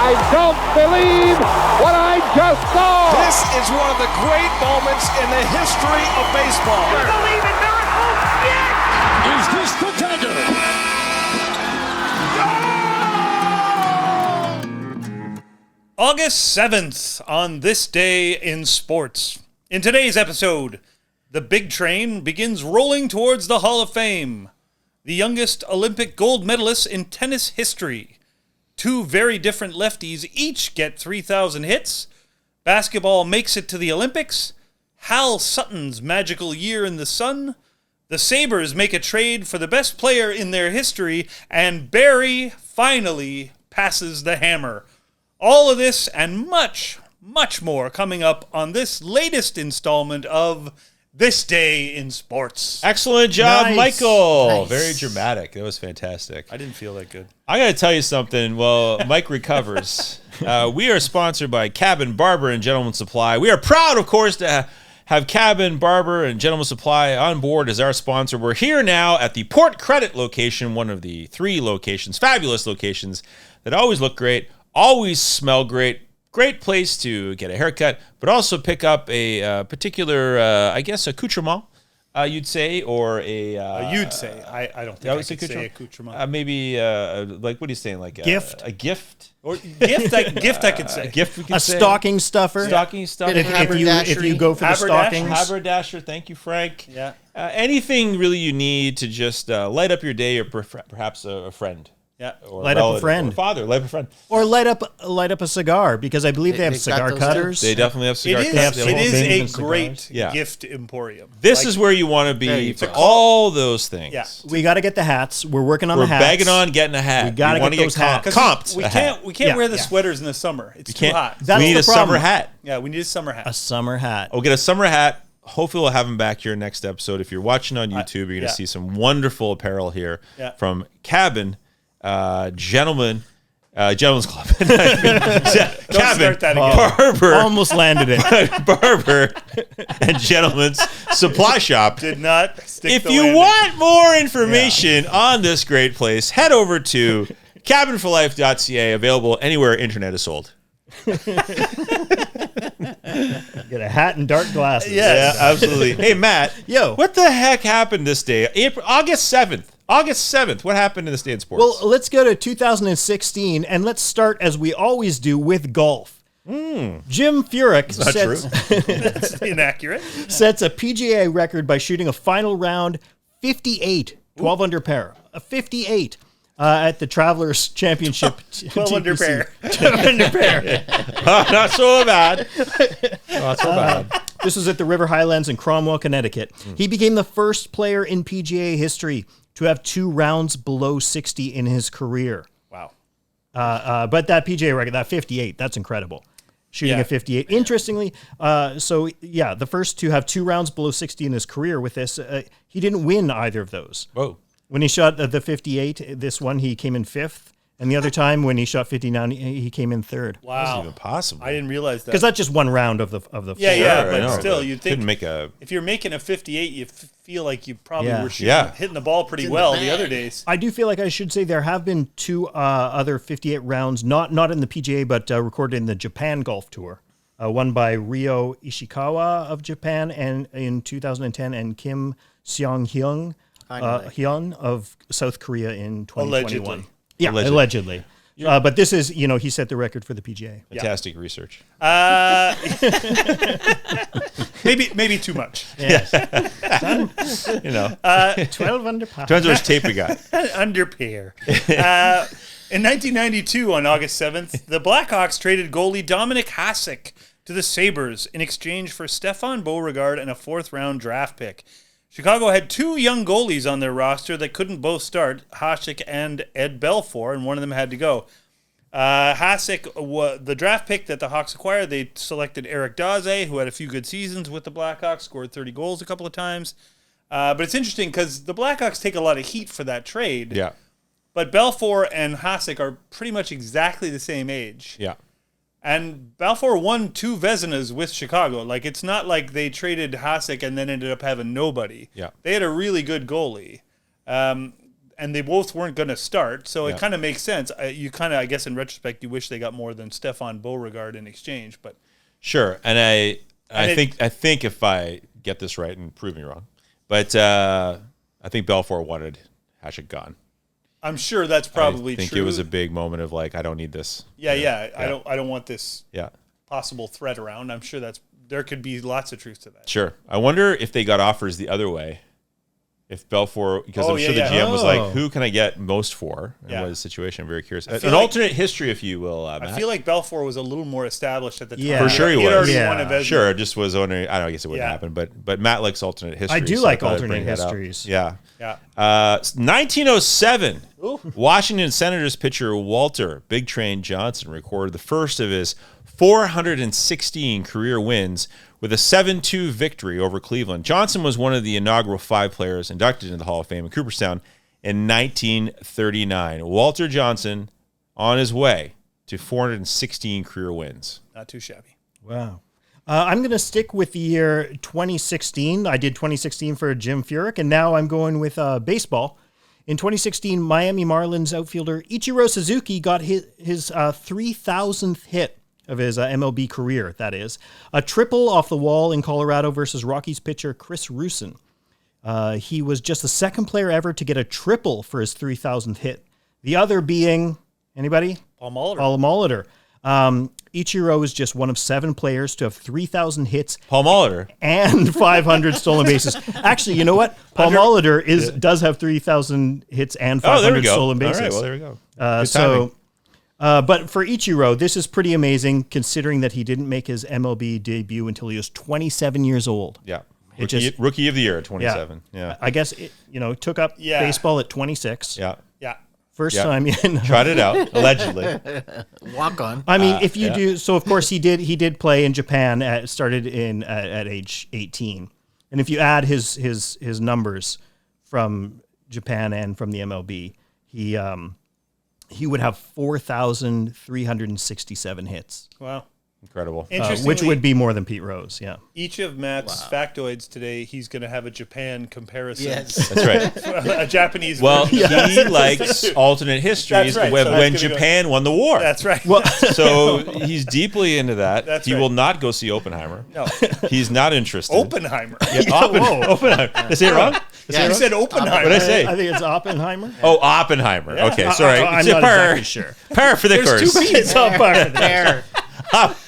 I don't believe what I just saw. This is one of the great moments in the history of baseball. I believe in miracles. Yes! Is this the dagger? August 7th, on this day in sports. In today's episode, the big train begins rolling towards the Hall of Fame. The youngest Olympic gold medalists in tennis history. Two very different lefties each get 3,000 hits. Basketball makes it to the Olympics. Hal Sutton's magical year in the sun. The Sabres make a trade for the best player in their history. And Barry finally passes the hammer. All of this and much, much more coming up on this latest installment of This Day in Sports. Excellent job, Nice. Michael. Nice. Very dramatic. That was fantastic. I didn't feel that good. I got to tell you something. Well, Mike recovers. We are sponsored by Cabin Barber and Gentleman Supply. We are proud, of course, to have Cabin Barber and Gentleman Supply on board as our sponsor. We're here now at the Port Credit location, one of the 3 locations, fabulous locations that always look great, always smell great. Great place to get a haircut, but also pick up a particular, I guess, accoutrement, you'd say, or a... You'd say. I don't think I could say accoutrement. Maybe, like, what are you saying? Like Gift? A gift? Or gift I could say. A gift we could A say. stocking stuffer. Stocking stuffer. If you go for the stockings. Haberdasher. Thank you, Frank. Yeah. Anything really you need to just light up your day, or perhaps a friend. Yeah. Or Light up a friend. Or father, light up a friend. Or light up a cigar, because I believe they have they've cigar got those cutters. They definitely have cigar It cutters. is, They have it whole is things a of cigars. great Yeah. gift emporium. This Like, is where you want to be you for go. all those things. Yeah. We got to get the hats. We're working on We're the hats. begging on getting a hat. We gotta wanna get those hats. 'cause Comped. we a can't hat. we can't Yeah, wear the yeah. sweaters in the summer. It's too Can't. hot. That's we need the a summer problem. hat. Yeah, we need a summer hat. A summer hat. We'll get a summer hat. Hopefully, we'll have him back here next episode. If you're watching on YouTube, you're going to yeah. see some wonderful apparel here Yeah. from Cabin, Gentlemen's Club. Don't start that again. Barber, Almost landed it. Barber, and Gentlemen's Supply Shop. Did not stick If the you landing. want more information on this great place, head over to cabinforlife.ca, available anywhere internet is sold. Get a hat and dark glasses. Yeah, absolutely. Hey, Matt. Yo. What the heck happened this day? August 7th. August 7th. What happened in this day in sports? Well, let's go to 2016, and let's start, as we always do, with golf. Jim Furyk That's inaccurate. sets a PGA record by shooting a final round 58, 12 under par. A 58 at the Travelers Championship. 12 under TPC. par. 12 under par. Not so bad. Not so bad. This was at the River Highlands in Cromwell, Connecticut. He became the first player in PGA history to have 2 rounds below 60 in his career. Wow. But that PGA record, that 58, that's incredible. Shooting Yeah. a 58. Interestingly, the first to have 2 rounds below 60 in his career with this, he didn't win either of those. Whoa. When he shot the 58, this one, he came in 5th. And the other time when he shot 59, he came in 3rd. Wow. That's even possible. I didn't realize that. Because that's just one round of the yeah, four. yeah, I but know, still, you'd think couldn't make a. if you're making a 58, you feel like you probably Yeah. were shooting, Yeah. hitting the ball pretty in the well the bag. other days. I do feel like I should say there have been 2 other 58 rounds, not in the PGA, but recorded in the Japan Golf Tour. One by Ryo Ishikawa of Japan and in 2010, and Kim Seong-hyun Hyun of South Korea in 2021. Allegedly. Yeah, allegedly. But this is, he set the record for the PGA. Fantastic research. Maybe too much. Yes. 12 under par. Depends how much tape we got. Under pair. In 1992, on August 7th, the Blackhawks traded goalie Dominic Hasek to the Sabres in exchange for Stefan Beauregard and a 4th-round draft pick. Chicago had 2 young goalies on their roster that couldn't both start, Hasek and Ed Belfour, and one of them had to go. Hasek, the draft pick that the Hawks acquired, they selected Eric Daze, who had a few good seasons with the Blackhawks, scored 30 goals a couple of times. But it's interesting because the Blackhawks take a lot of heat for that trade. Yeah. But Belfour and Hasek are pretty much exactly the same age. Yeah. And Balfour won 2 Vezinas with Chicago. Like, it's not like they traded Hasek and then ended up having nobody. Yeah. They had a really good goalie. And and they both weren't going to start. So Yeah. it kind of makes sense. You kind of, I guess, in retrospect, you wish they got more than Stefan Beauregard in exchange. But Sure, and I think if I get this right and prove me wrong, but I think Belfour wanted Hasek gone. I'm sure that's probably I think true. it was a big moment of like, I don't need this. Yeah. I don't want this Yeah, possible threat around. I'm sure there could be lots of truth to that. sure. I wonder if they got offers the other way. If Belfour, because I'm sure the GM was like, who can I get most for? And what is the situation? I'm very curious. An alternate history, if you will, Matt. I feel like Belfour was a little more established at the time. Yeah. For sure he He had was. already won a Vezina. Sure, it just was wondering. I don't know, I guess it wouldn't Yeah. happen, but Matt likes alternate history. I do so like thought I'd alternate bring that up. histories. Yeah. Yeah. 1907, Washington Senators pitcher Walter Big Train Johnson recorded the first of his 416 career wins with a 7-2 victory over Cleveland. Johnson was one of the inaugural 5 players inducted into the Hall of Fame in Cooperstown in 1939. Walter Johnson on his way to 416 career wins. Not too shabby. Wow. I'm going to stick with the year 2016. I did 2016 for Jim Furyk, and now I'm going with baseball. In 2016, Miami Marlins outfielder Ichiro Suzuki got his 3,000th hit of his MLB career, that is. A triple off the wall in Colorado versus Rockies pitcher Chris Rusin. He was just the second player ever to get a triple for his 3,000th hit. The other being, anybody? Paul Molitor. Paul Molitor. Ichiro is just one of 7 players to have 3,000 hits Paul Molitor. and 500 stolen bases. Actually, you know what? Paul Molitor does have 3,000 hits and Oh, there we 500 go. stolen bases. All right, well, there we go. Good timing. But for Ichiro, this is pretty amazing considering that he didn't make his MLB debut until he was 27 years old. Yeah. It Rookie of the year at 27. Yeah. I guess it, took up baseball at 26. Yeah. Yeah. First time in. Tried it out, allegedly. Walk on. I mean, if you do, so of course he did play in Japan. Started at age 18, and if you add his numbers from Japan and from the MLB, he would have 4,367 hits, Wow. Incredible. which would be more than Pete Rose. Yeah, Each of Matt's factoids today, he's going to have a Japan comparison. Yes. That's right. A Japanese Well, version. he likes alternate histories That's right. when, So that's when gonna Japan won the war. That's right. well, So he's deeply into that. That's he right. will not go see Oppenheimer. No. He's not interested. Oppenheimer. Oppenheimer. Did I say it wrong? You said Oppenheimer. What did I say? I think it's Oppenheimer. Oh, Oppenheimer. Okay, sorry. I'm It's not a par. exactly sure. Par for the course. It's all part of it. There.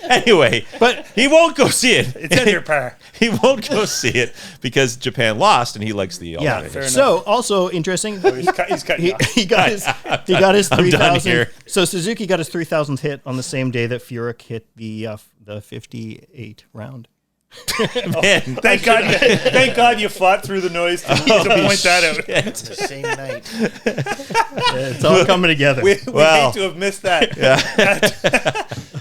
Anyway, But he won't go see it. It's in your par. He won't go see it because Japan lost and he likes the yeah. alternate history. So also interesting. He's cutting He, off. he got his I'm done 3,000. here. So Suzuki got his 3,000th hit on the same day that Furyk hit the 58 round. Man, Thank God you fought through the noise to point that out. The same night. It's all coming together. We Wow. hate to have missed that.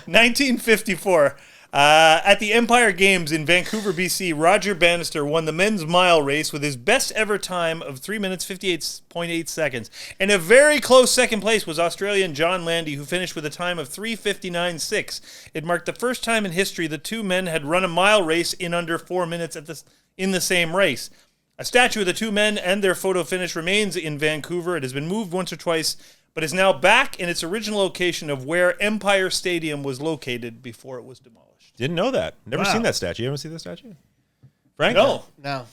1954. At the Empire Games in Vancouver, BC, Roger Bannister won the men's mile race with his best ever time of 3 minutes 58.8 seconds. And a very close second place was Australian John Landy, who finished with a time of 3:59.6. It marked the first time in history the two men had run a mile race in under 4 minutes in the same race. A statue of the two men and their photo finish remains in Vancouver. It has been moved once or twice, but is now back in its original location of where Empire Stadium was located before it was demolished. Didn't know that. Never Wow. seen that statue. You haven't seen that statue? Frank? No. No.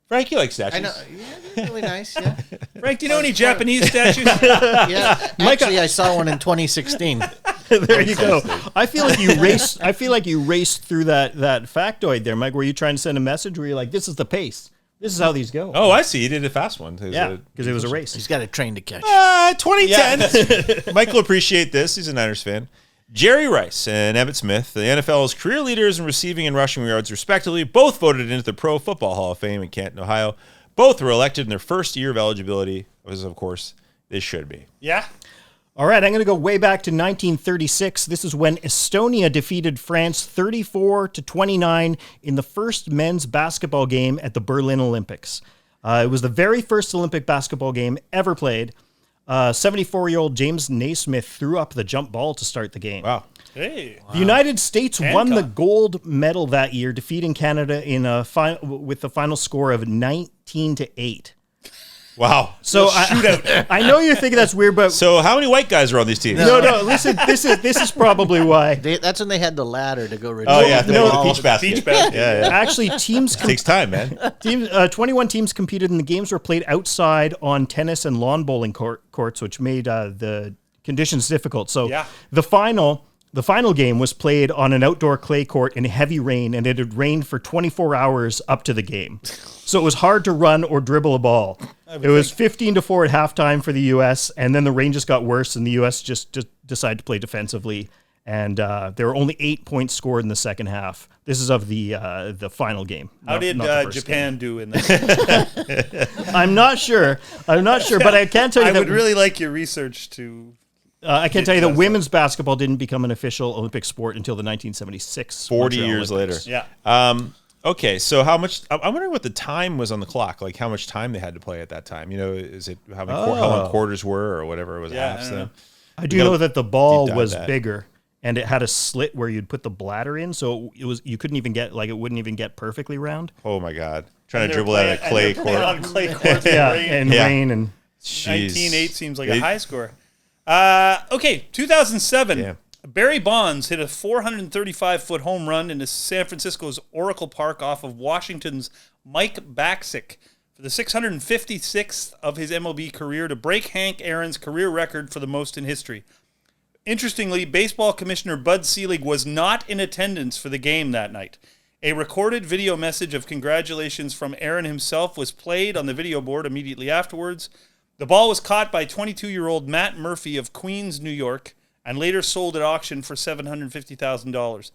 Frank, you like statues. I know. Yeah, they're really nice. Yeah. Frank, do you know any Japanese statues? Yeah. Actually, I saw one in 2016. There you go. I feel like you raced. I feel like you raced through that factoid there, Mike. Were you trying to send a message where you're like, "This is the pace. This is how these go." Oh, I see. You did a fast one. yeah, because it was a race. He's got a train to catch. 2010. Mike will appreciate this. He's a Niners fan. Jerry Rice and Emmitt Smith, the NFL's career leaders in receiving and rushing yards, respectively, both voted into the Pro Football Hall of Fame in Canton, Ohio. Both were elected in their first year of eligibility, as of course they should be. Yeah. All right, I'm going to go way back to 1936. This is when Estonia defeated France 34-29 in the first men's basketball game at the Berlin Olympics. It was the very first Olympic basketball game ever played. 74-year-old James Naismith threw up the jump ball to start the game. Wow. Hey. The United States won the Hancock. gold medal that year, defeating Canada in with the final score of 19-8. Wow. So I know you're thinking that's weird, but So how many white guys are on these teams? no. Listen, this is probably why. That's when they had the ladder to go rid Oh of yeah, the no, ball. the peach basket. Beach basket. Yeah. Actually, Takes time, man. 21 teams competed, and the games were played outside on tennis and lawn bowling courts, which made the conditions difficult. So Yeah. the final game was played on an outdoor clay court in heavy rain, and it had rained for 24 hours up to the game. So it was hard to run or dribble a ball. It was 15-4 at halftime for the U.S., and then the rain just got worse, and the U.S. just decided to play defensively. And there were only 8 points scored in the second half. This is of the final game. How did not the first Japan do in this? game. I'm not sure, but I can tell you I that would really like your research to. I can tell you that women's basketball didn't become an official Olympic sport until the 1976. 40 Montreal years Olympics. later. Yeah. Okay, so how much? I'm wondering what the time was on the clock. Like how much time they had to play at that time. You know, is it how long quarters were or whatever it was? Yeah, halves. I don't know. I do know that the ball deep dive was that. bigger, and it had a slit where you'd put the bladder in, so you couldn't even get it wouldn't even get perfectly round. Oh my God, trying to They're dribble out of playing- clay and they're playing court. on clay courts. Yeah, Rain. and Yeah. rain and. Jeez. 19-8 seems like They- a high score. Okay, 2007. Yeah. Barry Bonds hit a 435-foot home run into San Francisco's Oracle Park off of Washington's Mike Baksick for the 656th of his MLB career to break Hank Aaron's career record for the most in history. Interestingly, baseball commissioner Bud Selig was not in attendance for the game that night. A recorded video message of congratulations from Aaron himself was played on the video board immediately afterwards. The ball was caught by 22-year-old Matt Murphy of Queens, New York, and later sold at auction for $750,000.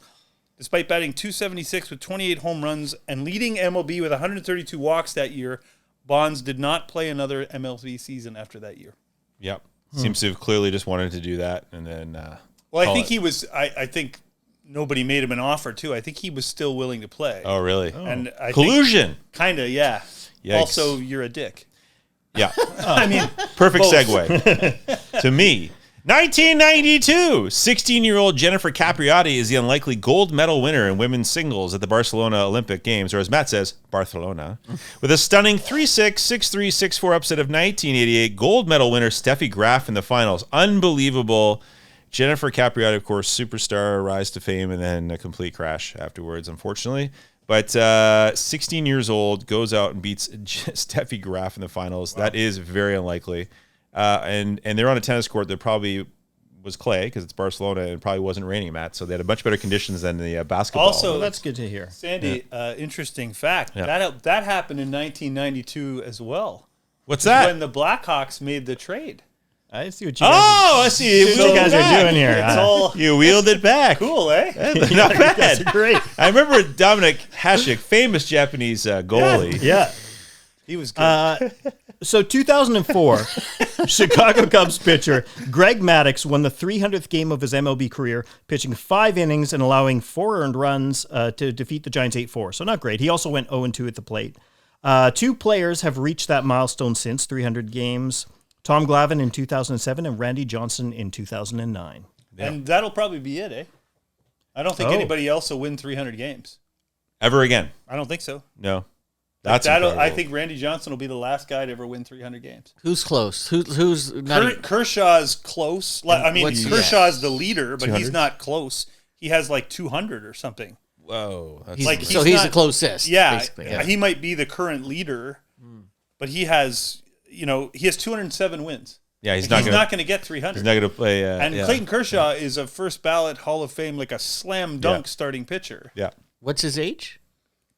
Despite batting .276 with 28 home runs and leading MLB with 132 walks that year, Bonds did not play another MLB season after that year. Yep. Seems to have clearly just wanted to do that, and then. Well, I call think it. he was. I think nobody made him an offer too. I think he was still willing to play. Oh really? And I Collusion. Kind of, yeah. Yikes. Also, you're a dick. Yeah. I mean, Perfect both. segue to me. 1992, 16-year-old Jennifer Capriati is the unlikely gold medal winner in women's singles at the Barcelona Olympic Games, or as Matt says, Barcelona, with a stunning 3-6, 6-3, 6-4 upset of 1988 gold medal winner Steffi Graf in the finals. Unbelievable. Jennifer Capriati, of course, superstar, rise to fame, and then a complete crash afterwards, unfortunately. But 16 years old, goes out and beats Steffi Graf in the finals. Wow. That is very unlikely. And they're on a tennis court that probably was clay because it's Barcelona and it probably wasn't raining, Matt. So they had much better conditions than the basketball. Also, Well, that's good to hear. Sandy, interesting fact. Yeah. That happened in 1992 as well. What's that? When the Blackhawks made the trade. I see what you guys, I see what you guys are doing here. It's all You wheeled it back. cool, eh? Not bad. Great. I remember Dominic Hasek, famous Japanese goalie. Yeah. He was good. So 2004, Chicago Cubs pitcher Greg Maddux won the 300th game of his MLB career, pitching 5 innings and allowing 4 earned runs to defeat the Giants 8-4. So not great. He also went 0-2 at the plate. 2 players have reached that milestone since 300 games. Tom Glavine in 2007 and Randy Johnson in 2009. And that'll probably be it, eh? I don't think Oh. anybody else will win 300 games. Ever again? I don't think so. No. That's That'll, incredible. I think Randy Johnson will be the last guy to ever win 300 games. Who's close? Who's not? Kershaw's close. I mean, What's- Kershaw's the leader, but 200? he's not close. He has like 200 or something. Whoa. That's Like, so he's not- the closest. Yeah, basically. he might be the current leader, but he has 207 wins. yeah, he's He's not not going going to get 300. to play. And yeah. Clayton Kershaw is a first ballot Hall of Fame, like a slam dunk starting pitcher. Yeah. What's his age?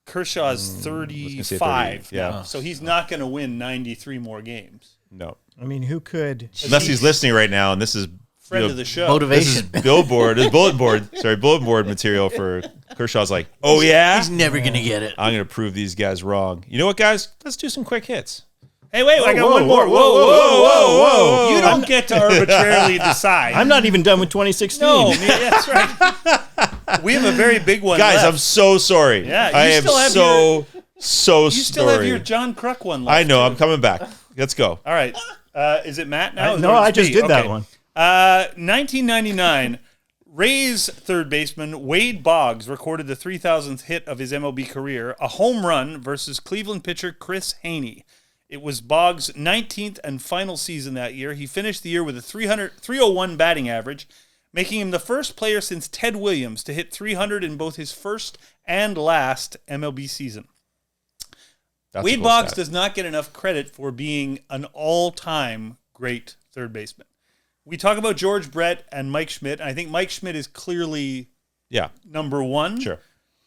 Kershaw's say 35 30, yeah. now, so he's not going to win 93 more games. No. I mean, who could? Unless he's listening right now, and this is Friend of the show. This is Motivation. bulletin board material for Kershaw's like, oh yeah? He's never gonna get it. I'm going to prove these guys wrong. You know what, guys? Let's do some quick hits. Hey, wait, I got whoa, one more. whoa. You don't get to arbitrarily decide. I'm not even done with 2016. No, that's right. We have a very big one Guys, left. I'm so sorry. Yeah, you I am still have so You still have sorry. your John Kruk one left. I know. I'm too. coming back. Let's go. All right. Is it Matt now? No, Or I it's just me? did that Okay. one. 1999, Rays third baseman Wade Boggs recorded the 3,000th hit of his MLB career, a home run versus Cleveland pitcher Chris Haney. It was Boggs' 19th and final season that year. He finished the year with a 301 batting average, making him the first player since Ted Williams to hit 300 in both his first and last MLB season. That's a Wade cool Boggs stat. does not get enough credit for being an all-time great third baseman. We talk about George Brett and Mike Schmidt, and I think Mike Schmidt is clearly number one. Sure.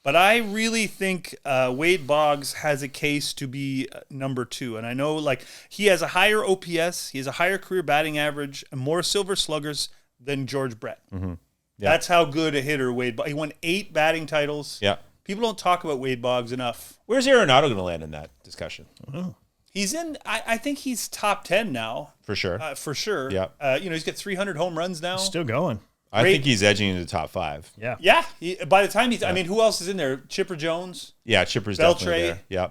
But I really think Wade Boggs has a case to be number two. And I know he has a higher OPS, he has a higher career batting average, and more silver sluggers than George Brett. Mm-hmm. Yeah. That's how good a hitter Wade Boggs. He won 8 batting titles. Yeah. People don't talk about Wade Boggs enough. Where's Arenado going to land in that discussion? He's in, I think he's top 10 now. For sure. For sure. Yeah. He's got 300 home runs now. Still going. I think he's edging into the top 5. Yeah. Yeah. By the time I mean, who else is in there? Chipper Jones? Yeah, Chipper's Beltray, definitely there. Yeah.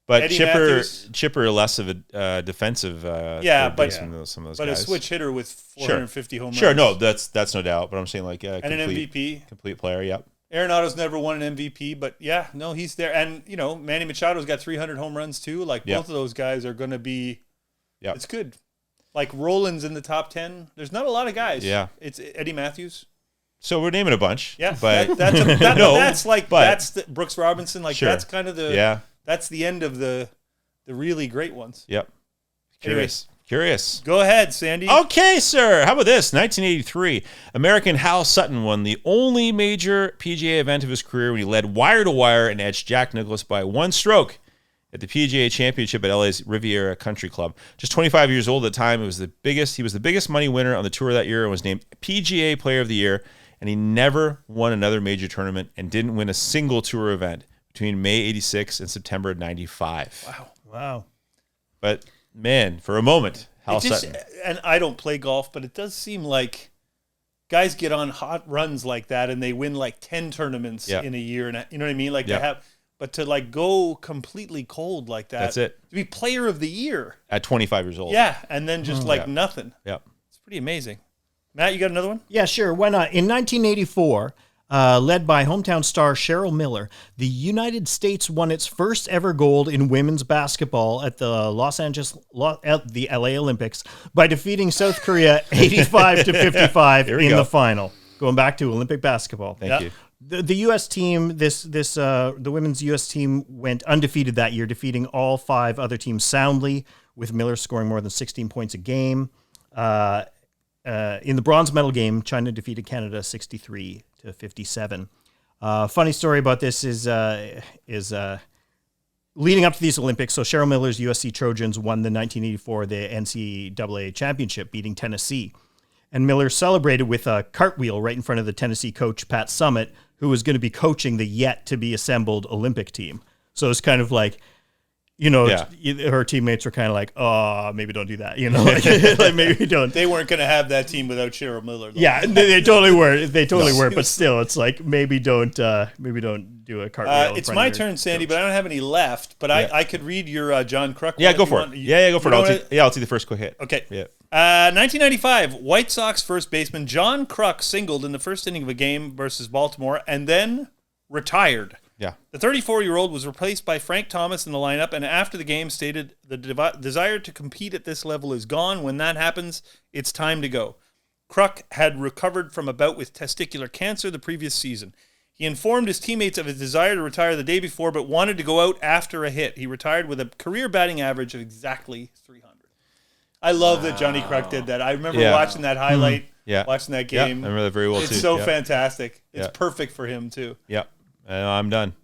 But Eddie Matthews. Chipper less of a defensive third baseman than some of those but guys. a switch hitter with 450 home runs. Sure, no, that's no doubt. But I'm saying and an MVP. Complete player, yep. Arenado's never won an MVP, but he's there. And, Manny Machado's got 300 home runs too. Both of those guys are going to be, it's good. Roland's in the top 10. There's not a lot of guys. Yeah. It's Eddie Matthews. So we're naming a bunch. Yeah. But that's the Brooks Robinson. That's kind of that's the end of the really great ones. Yep. Curious. Go ahead, Sandy. Okay, sir. How about this? 1983, American Hal Sutton won the only major PGA event of his career when he led wire to wire and edged Jack Nicklaus by 1 stroke at the PGA Championship at LA's Riviera Country Club. Just 25 years old at the time, he was the biggest money winner on the tour that year and was named PGA Player of the Year, and he never won another major tournament and didn't win a single tour event between May 86 and September 95. Wow. But man, for a moment, Hal Sutton. And I don't play golf, but it does seem like guys get on hot runs like that and they win 10 tournaments in a year. And you know what I mean? But to go completely cold like that. That's it. To be player of the year. At 25 years old. Yeah. And then just nothing. Yeah. It's pretty amazing. Matt, you got another one? Yeah, sure. Why not? In 1984, led by hometown star Cheryl Miller, the United States won its first ever gold in women's basketball at the the LA Olympics by defeating South Korea 85-55 in the final. Going back to Olympic basketball. Thank you. The U.S. team, the women's U.S. team went undefeated that year, defeating all 5 other teams soundly, with Miller scoring more than 16 points a game. In the bronze medal game, China defeated Canada 63-57. Funny story about this is leading up to these Olympics. So Cheryl Miller's USC Trojans won the 1984 the NCAA championship, beating Tennessee. And Miller celebrated with a cartwheel right in front of the Tennessee coach, Pat Summitt, who was going to be coaching the yet-to-be-assembled Olympic team. So it's kind of like, her teammates were kind of like, oh, maybe don't do that. Maybe don't. They weren't going to have that team without Cheryl Miller, though. Yeah, they totally were. They totally were. But still, it's like, maybe don't do a cartwheel. It's my turn, Sandy, but I don't have any left. But I could read your John Kruk. Yeah, go for it. Go for it. I'll take the first quick hit. Okay. Yeah. 1995, White Sox first baseman John Kruk singled in the first inning of a game versus Baltimore and then retired. Yeah. The 34-year-old was replaced by Frank Thomas in the lineup, and after the game stated the desire to compete at this level is gone. When that happens, it's time to go. Kruk had recovered from a bout with testicular cancer the previous season. He informed his teammates of his desire to retire the day before, but wanted to go out after a hit. He retired with a career batting average of exactly 300. I love that Johnny Kruk did that. I remember watching that highlight, watching that game. I remember that very well, too. It's so fantastic. It's perfect for him, too. Yep. I'm done.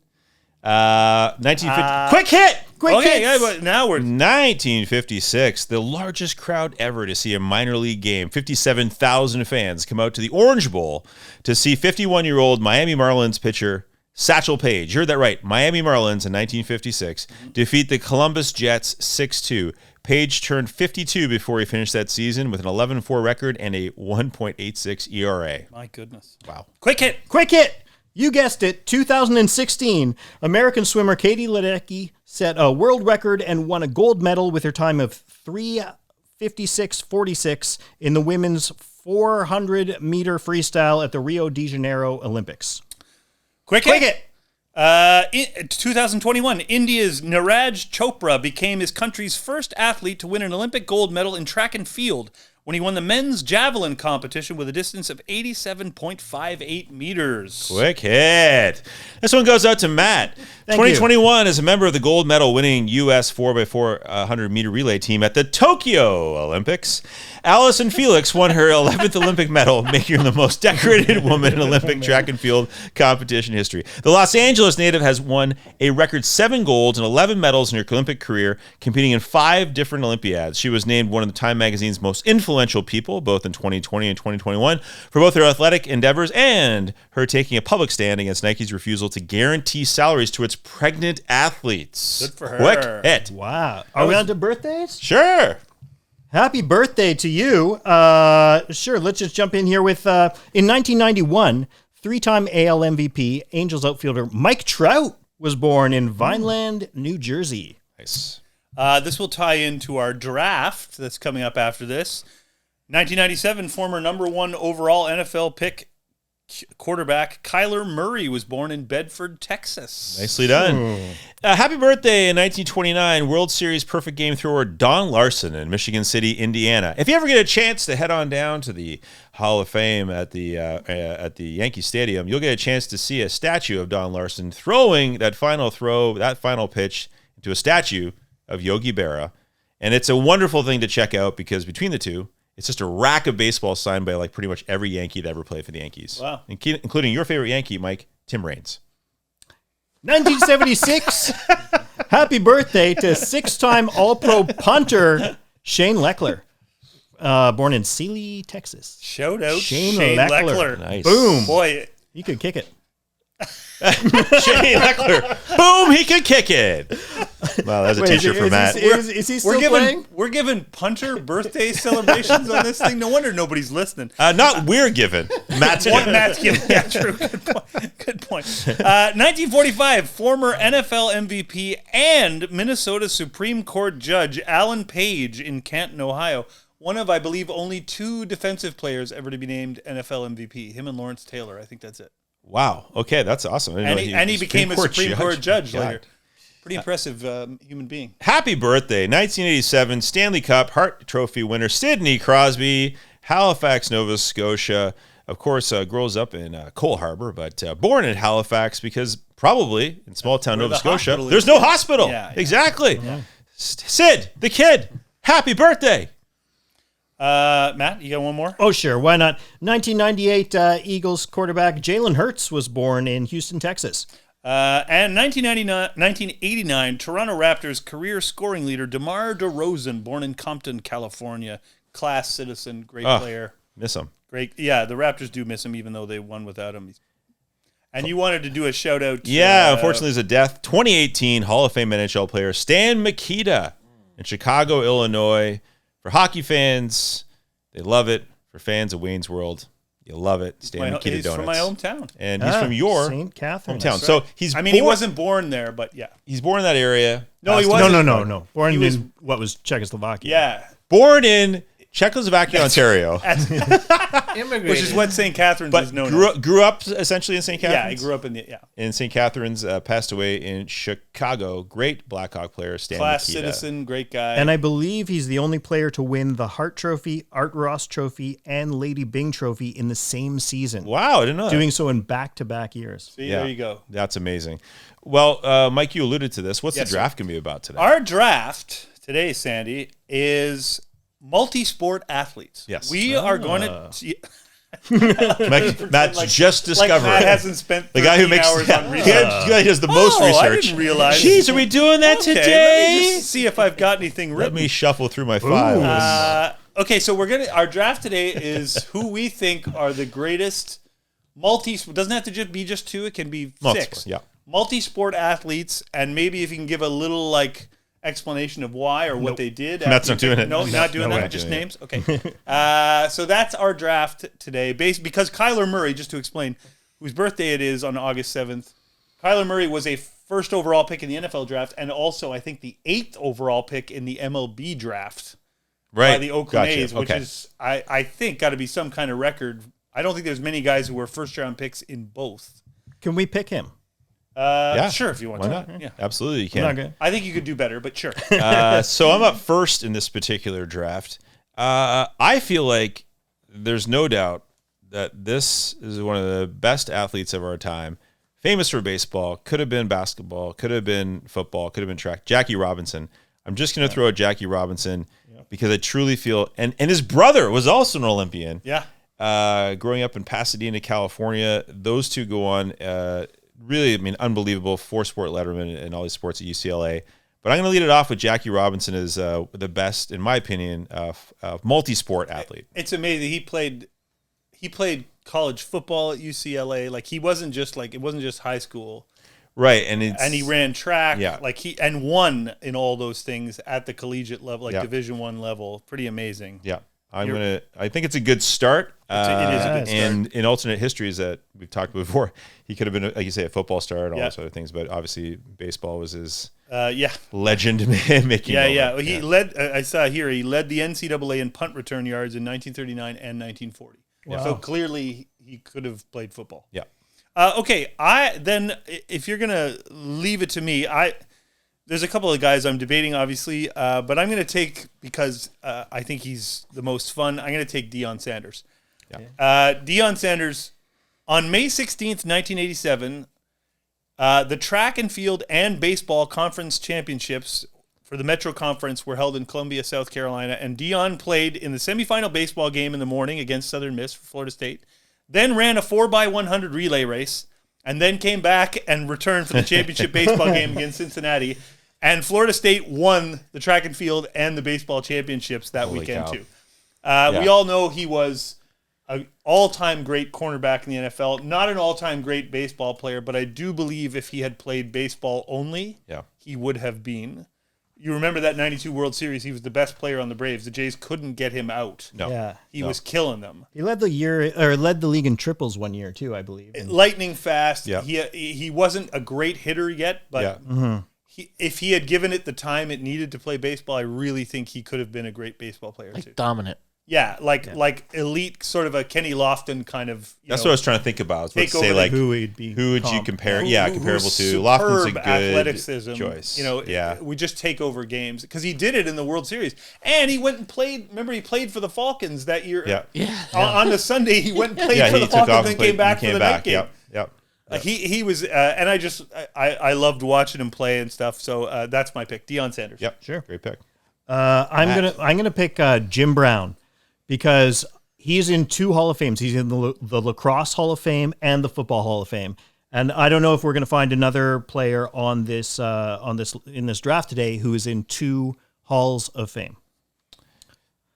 1950. Quick hit! Quick hit! Yeah, but now we're 1956. The largest crowd ever to see a minor league game. 57,000 fans come out to the Orange Bowl to see 51-year-old Miami Marlins pitcher Satchel Paige. You heard that right. Miami Marlins in 1956 defeat the Columbus Jets 6-2. Paige turned 52 before he finished that season with an 11-4 record and a 1.86 ERA. My goodness. Wow. Quick hit! Quick hit! You guessed it, 2016, American swimmer Katie Ledecky set a world record and won a gold medal with her time of 3:56.46 in the women's 400-meter freestyle at the Rio de Janeiro Olympics. Quick hit! In 2021, India's Neeraj Chopra became his country's first athlete to win an Olympic gold medal in track and field when he won the men's javelin competition with a distance of 87.58 meters. Quick hit. This one goes out to Matt. 2021 as a member of the gold medal winning U.S. 4x400 meter relay team at the Tokyo Olympics. Allison Felix won her 11th Olympic medal, making her the most decorated woman in Olympic track and field competition history. The Los Angeles native has won a record 7 golds and 11 medals in her Olympic career, competing in 5 different Olympiads. She was named one of the Time magazine's most influential people, both in 2020 and 2021, for both her athletic endeavors and her taking a public stand against Nike's refusal to guarantee salaries to its pregnant athletes. Good for her. Quick hit. Wow. Are we on to birthdays? Sure. Happy birthday to you. Sure, let's just jump in here with, in 1991, 3-time AL MVP, Angels outfielder Mike Trout was born in Vineland, New Jersey. Nice. This will tie into our draft that's coming up after this. 1997, former number 1 overall NFL pick quarterback Kyler Murray was born in Bedford, Texas. Nicely done. Happy birthday in 1929, World Series perfect game thrower Don Larson in Michigan City, Indiana. If you ever get a chance to head on down to the Hall of Fame at the Yankee Stadium, you'll get a chance to see a statue of Don Larson throwing that final throw, that final pitch into a statue of Yogi Berra. And it's a wonderful thing to check out because between the two, it's just a rack of baseballs signed by like pretty much every Yankee to ever play for the Yankees. Wow. Including your favorite Yankee, Mike, Tim Raines. 1976, happy birthday to 6-time All-Pro punter Shane Leckler, born in Sealy, Texas. Shout out Shane Shane Leckler. Leckler. Nice. Boom. Boy, He could kick it. Shane Leckler. Boom, he could kick it. Wow, that's a t-shirt for Matt. Is he still playing? we're giving punter birthday celebrations on this thing. No wonder nobody's listening. Not we're given. Matt's given. Matt's giving. Yeah, true. Good point. 1945, former NFL MVP and Minnesota Supreme Court Judge Alan Page in Canton, Ohio. One of, I believe, only 2 defensive players ever to be named NFL MVP. Him and Lawrence Taylor. I think that's it. Wow. Okay, that's awesome. And he became a Supreme Court judge God. later. Pretty impressive human being. Happy birthday, 1987 Stanley Cup Hart Trophy winner Sidney Crosby, Halifax, Nova Scotia. Of course, grows up in Cole Harbour, but born in Halifax because probably in small town Nova Scotia, there's no hospital. Yeah. Exactly. Yeah. Sid, the kid, happy birthday. Matt, you got one more? Oh, sure. Why not? 1998 Eagles quarterback Jalen Hurts was born in Houston, Texas. And 1989 Toronto Raptors career scoring leader DeMar DeRozan, born in Compton, California. Class citizen, great player. Miss him. Great. Yeah, the Raptors do miss him, even though they won without him. And you wanted to do a shout out to, unfortunately, there's a death. 2018 Hall of Fame NHL player Stan Mikita in Chicago, Illinois. For hockey fans, they love it. For fans of Wayne's World, you love it. Stan Mikita he's Donuts. from my hometown. And he's from your St. Catharines. hometown. Right. So he's he wasn't born there, but yeah. He's born in that area. No, he wasn't. No. Born in what was Czechoslovakia. Yeah. Born in Czechoslovakia, Ontario. Which is what St. Catharines is known as. Grew up essentially in St. Catharines? Yeah, he grew up in St. Catharines, passed away in Chicago. Great Blackhawk player, Stan Class Mikita. citizen, great guy. And I believe he's the only player to win the Hart Trophy, Art Ross Trophy, and Lady Byng Trophy in the same season. Wow, I didn't know that. Doing so in back-to-back years. See, there you go. That's amazing. Well, Mike, you alluded to this. What's Yes, the draft going to be about today? Our draft today, Sandy, is multi-sport athletes. Yes. We are going to... Matt's just discovered. Matt hasn't spent the guy who makes hours on research. the guy who does the most research. I didn't realize. Jeez, are we doing that Okay, today? let me just see if I've got anything Let written. me shuffle through my files. Okay, so our draft today is who we think are the greatest doesn't have to be just 2, it can be 6. Multiple, yeah. Multi-sport athletes, and maybe if you can give a little explanation of why or what they did. Matt's not doing it. No, not doing that. Just names. Okay. So that's our draft today. Because Kyler Murray, just to explain, whose birthday it is on August 7th, Kyler Murray was a first overall pick in the NFL draft and also, I think, the 8th overall pick in the MLB draft by the Oakland A's, which is, I think, got to be some kind of record. I don't think there's many guys who were first-round picks in both. Can we pick him? Sure, if you want Why to. not? Yeah. Absolutely, you can. Not good. I think you could do better, but sure. So I'm up first in this particular draft. I feel like there's no doubt that this is one of the best athletes of our time. Famous for baseball, could have been basketball, could have been football, could have been track. Jackie Robinson. I'm just going to throw out Jackie Robinson because I truly feel, and his brother was also an Olympian. Yeah. Growing up in Pasadena, California, those two go on. Really, I mean, unbelievable four-sport letterman in all these sports at UCLA. But I'm going to lead it off with Jackie Robinson as the best, in my opinion, multi-sport athlete. It's amazing. He played college football at UCLA. Like it wasn't just high school. Right, and he ran track. Yeah. And won in all those things at the collegiate level, like Yeah. Division I level. Pretty amazing. Yeah. I think it's a good start. It is a good start. And in alternate histories that we've talked about before, he could have been, like you say, a football star and all those other things. But obviously, baseball was his legend making. Yeah. He led. I saw here he led the NCAA in punt return yards in 1939 and 1940. Wow. So clearly, he could have played football. Yeah. Okay. If you're gonna leave it to me, there's a couple of guys I'm debating, obviously, but I'm going to take, because I think he's the most fun, I'm going to take Deion Sanders. Yeah. Deion Sanders, on May 16th, 1987, the track and field and baseball conference championships for the Metro Conference were held in Columbia, South Carolina, and Deion played in the semifinal baseball game in the morning against Southern Miss for Florida State, then ran a 4x100 relay race, and then came back and returned for the championship baseball game against Cincinnati. And Florida State won the track and field and the baseball championships that Holy weekend, cow. too. We all know he was an all-time great cornerback in the NFL, not an all-time great baseball player, but I do believe if he had played baseball only, he would have been. You remember that 92 World Series, he was the best player on the Braves. The Jays couldn't get him out. No. Yeah. He was killing them. He led the league in triples one year too, I believe. Lightning fast. Yeah. He wasn't a great hitter yet, but if he had given it the time it needed to play baseball, I really think he could have been a great baseball player too. Dominant. Yeah, like elite, sort of a Kenny Lofton kind of. That's what I was trying to think about. Let's say, like, who would be you compare? Comparable to. Superb Lofton's a good athleticism choice. We just take over games because he did it in the World Series, and he went and played. Remember, he played for the Falcons that year. Yeah. On the Sunday, he went and played for the Falcons, then came back for the night game. Yep. He was, and I loved watching him play and stuff. So that's my pick, Deion Sanders. Yep. Sure. Great pick. I'm gonna pick Jim Brown because he's in two Hall of Fames. He's in the Lacrosse Hall of Fame and the Football Hall of Fame. And I don't know if we're going to find another player in this draft today who is in two Halls of Fame.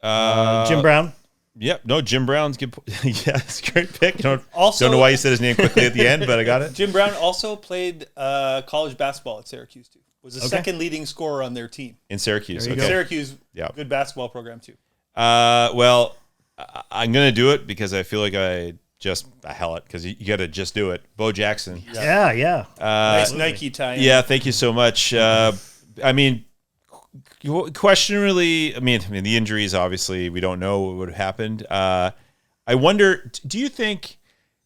Jim Brown. Yep. No, Jim Brown's good. Yes, great pick. Don't Also- know why you said his name quickly at the end, but I got it. Jim Brown also played college basketball at Syracuse too. Was the second leading scorer on their team. In Syracuse. There you Okay. go. Syracuse, Yeah. good basketball program too. Well, I'm gonna do it because I feel like I hell it because you got to just do it. Bo Jackson. Yeah. Nice Nike tie. Yeah, thank you so much. I mean, question really. I mean, the injuries. Obviously, we don't know what would have happened. I wonder. Do you think?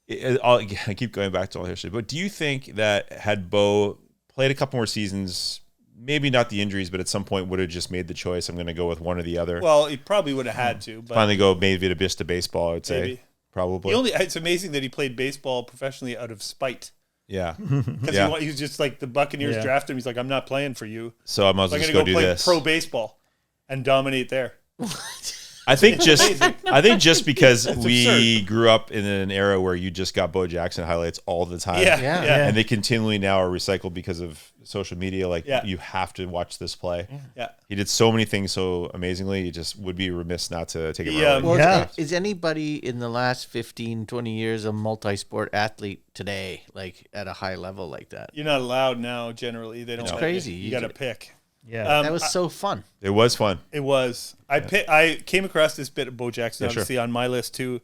I keep going back to all history, but do you think that had Bo played a couple more seasons, maybe not the injuries, but at some point would have just made the choice? I'm going to go with one or the other. Well, he probably would have had to, but Finally, go maybe to baseball. I would say Maybe. probably. it's amazing that he played baseball professionally out of spite. Yeah. Because Yeah. he was just like the Buccaneers Yeah. drafted him. He's like, I'm not playing for you. So I might as I'm well just going go to go do play this. pro baseball and dominate there. I think just because That's we grew up in an era where you just got Bo Jackson highlights all the time. Yeah. And they continually now are recycled because of social media. Like you have to watch this play. Yeah. He did so many things so amazingly. You just would be remiss not to take it. Yeah. Early. Well, is anybody in the last 15, 20 years a multi-sport athlete today, like at a high level like that? You're not allowed now, generally. They don't. It's let crazy. You You got to could- pick. Yeah. That was so fun. It was fun. It was. I came across this bit of Bo Jackson, Yeah, sure. obviously, on my list, too.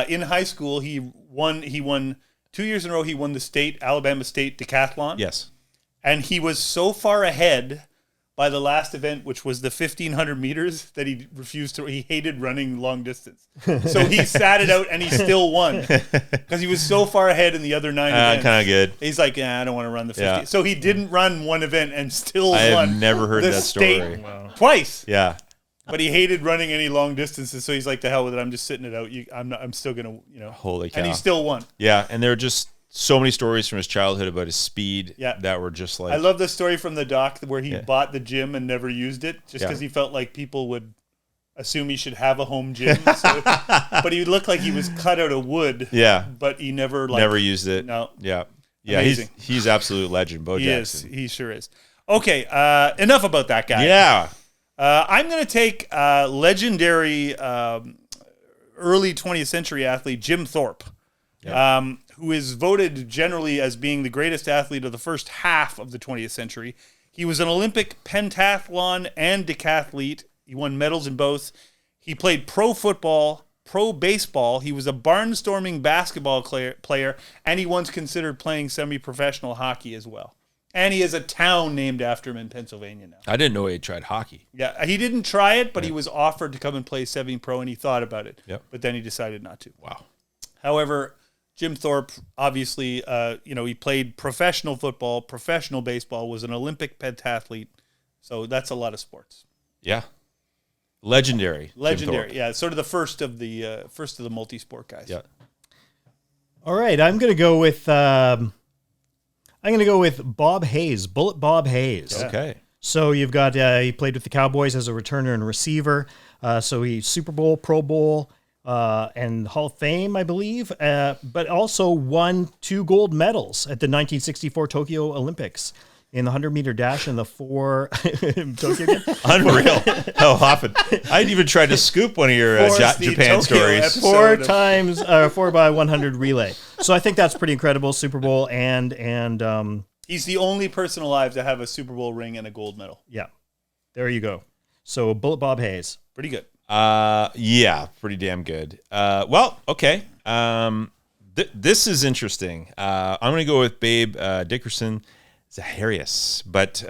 In high school, he won 2 years in a row. He won the Alabama State decathlon. Yes. And he was so far ahead by the last event, which was the 1,500 meters that he refused to. He hated running long distance, so he sat it out and he still won because he was so far ahead in the other 9 events. Kind of good. He's like, I don't want to run the 50. Yeah. So he didn't run one event and still I won. have never heard the that state story. twice. Yeah. But he hated running any long distances, so he's like, "The hell with it! I'm just sitting it out. I'm still gonna, Holy cow. And he still won. Yeah, and there are just so many stories from his childhood about his speed that were just like... I love the story from the doc where he bought the gym and never used it just because he felt like people would assume he should have a home gym. So, but he looked like he was cut out of wood. Yeah. But he never used it. No. Yeah. Yeah, Amazing. he's absolute legend, Bo Jackson. He sure is. Okay, enough about that guy. Yeah. I'm going to take legendary early 20th century athlete Jim Thorpe, who is voted generally as being the greatest athlete of the first half of the 20th century. He was an Olympic pentathlon and decathlete. He won medals in both. He played pro football, pro baseball. He was a barnstorming basketball player, and he once considered playing semi-professional hockey as well. And he has a town named after him in Pennsylvania now. I didn't know he had tried hockey. Yeah, he didn't try it, but he was offered to come and play semi-pro, and he thought about it. Yep. But then he decided not to. Wow. However, Jim Thorpe, obviously, he played professional football, professional baseball, was an Olympic pentathlete. So that's a lot of sports. Yeah. Legendary. Yeah, sort of the first of the multi-sport guys. Yeah. All right, I'm going to go with Bob Hayes, Bullet Bob Hayes. Yeah. Okay. So you've got he played with the Cowboys as a returner and receiver. So he's Super Bowl, Pro Bowl, and Hall of Fame, I believe. But also won 2 gold medals at the 1964 Tokyo Olympics in the 100-meter dash and the 4 Tokyo again? Unreal. How often? I'd even tried to scoop one of your Japan Tokyo stories. episode. 4 by 100 relay. So I think that's pretty incredible. Super Bowl and He's the only person alive to have a Super Bowl ring and a gold medal. yeah, there you go. So Bullet Bob Hayes. Pretty good. Yeah, pretty damn good. Well, okay. This is interesting. I'm going to go with Babe Dickerson Zaharias, but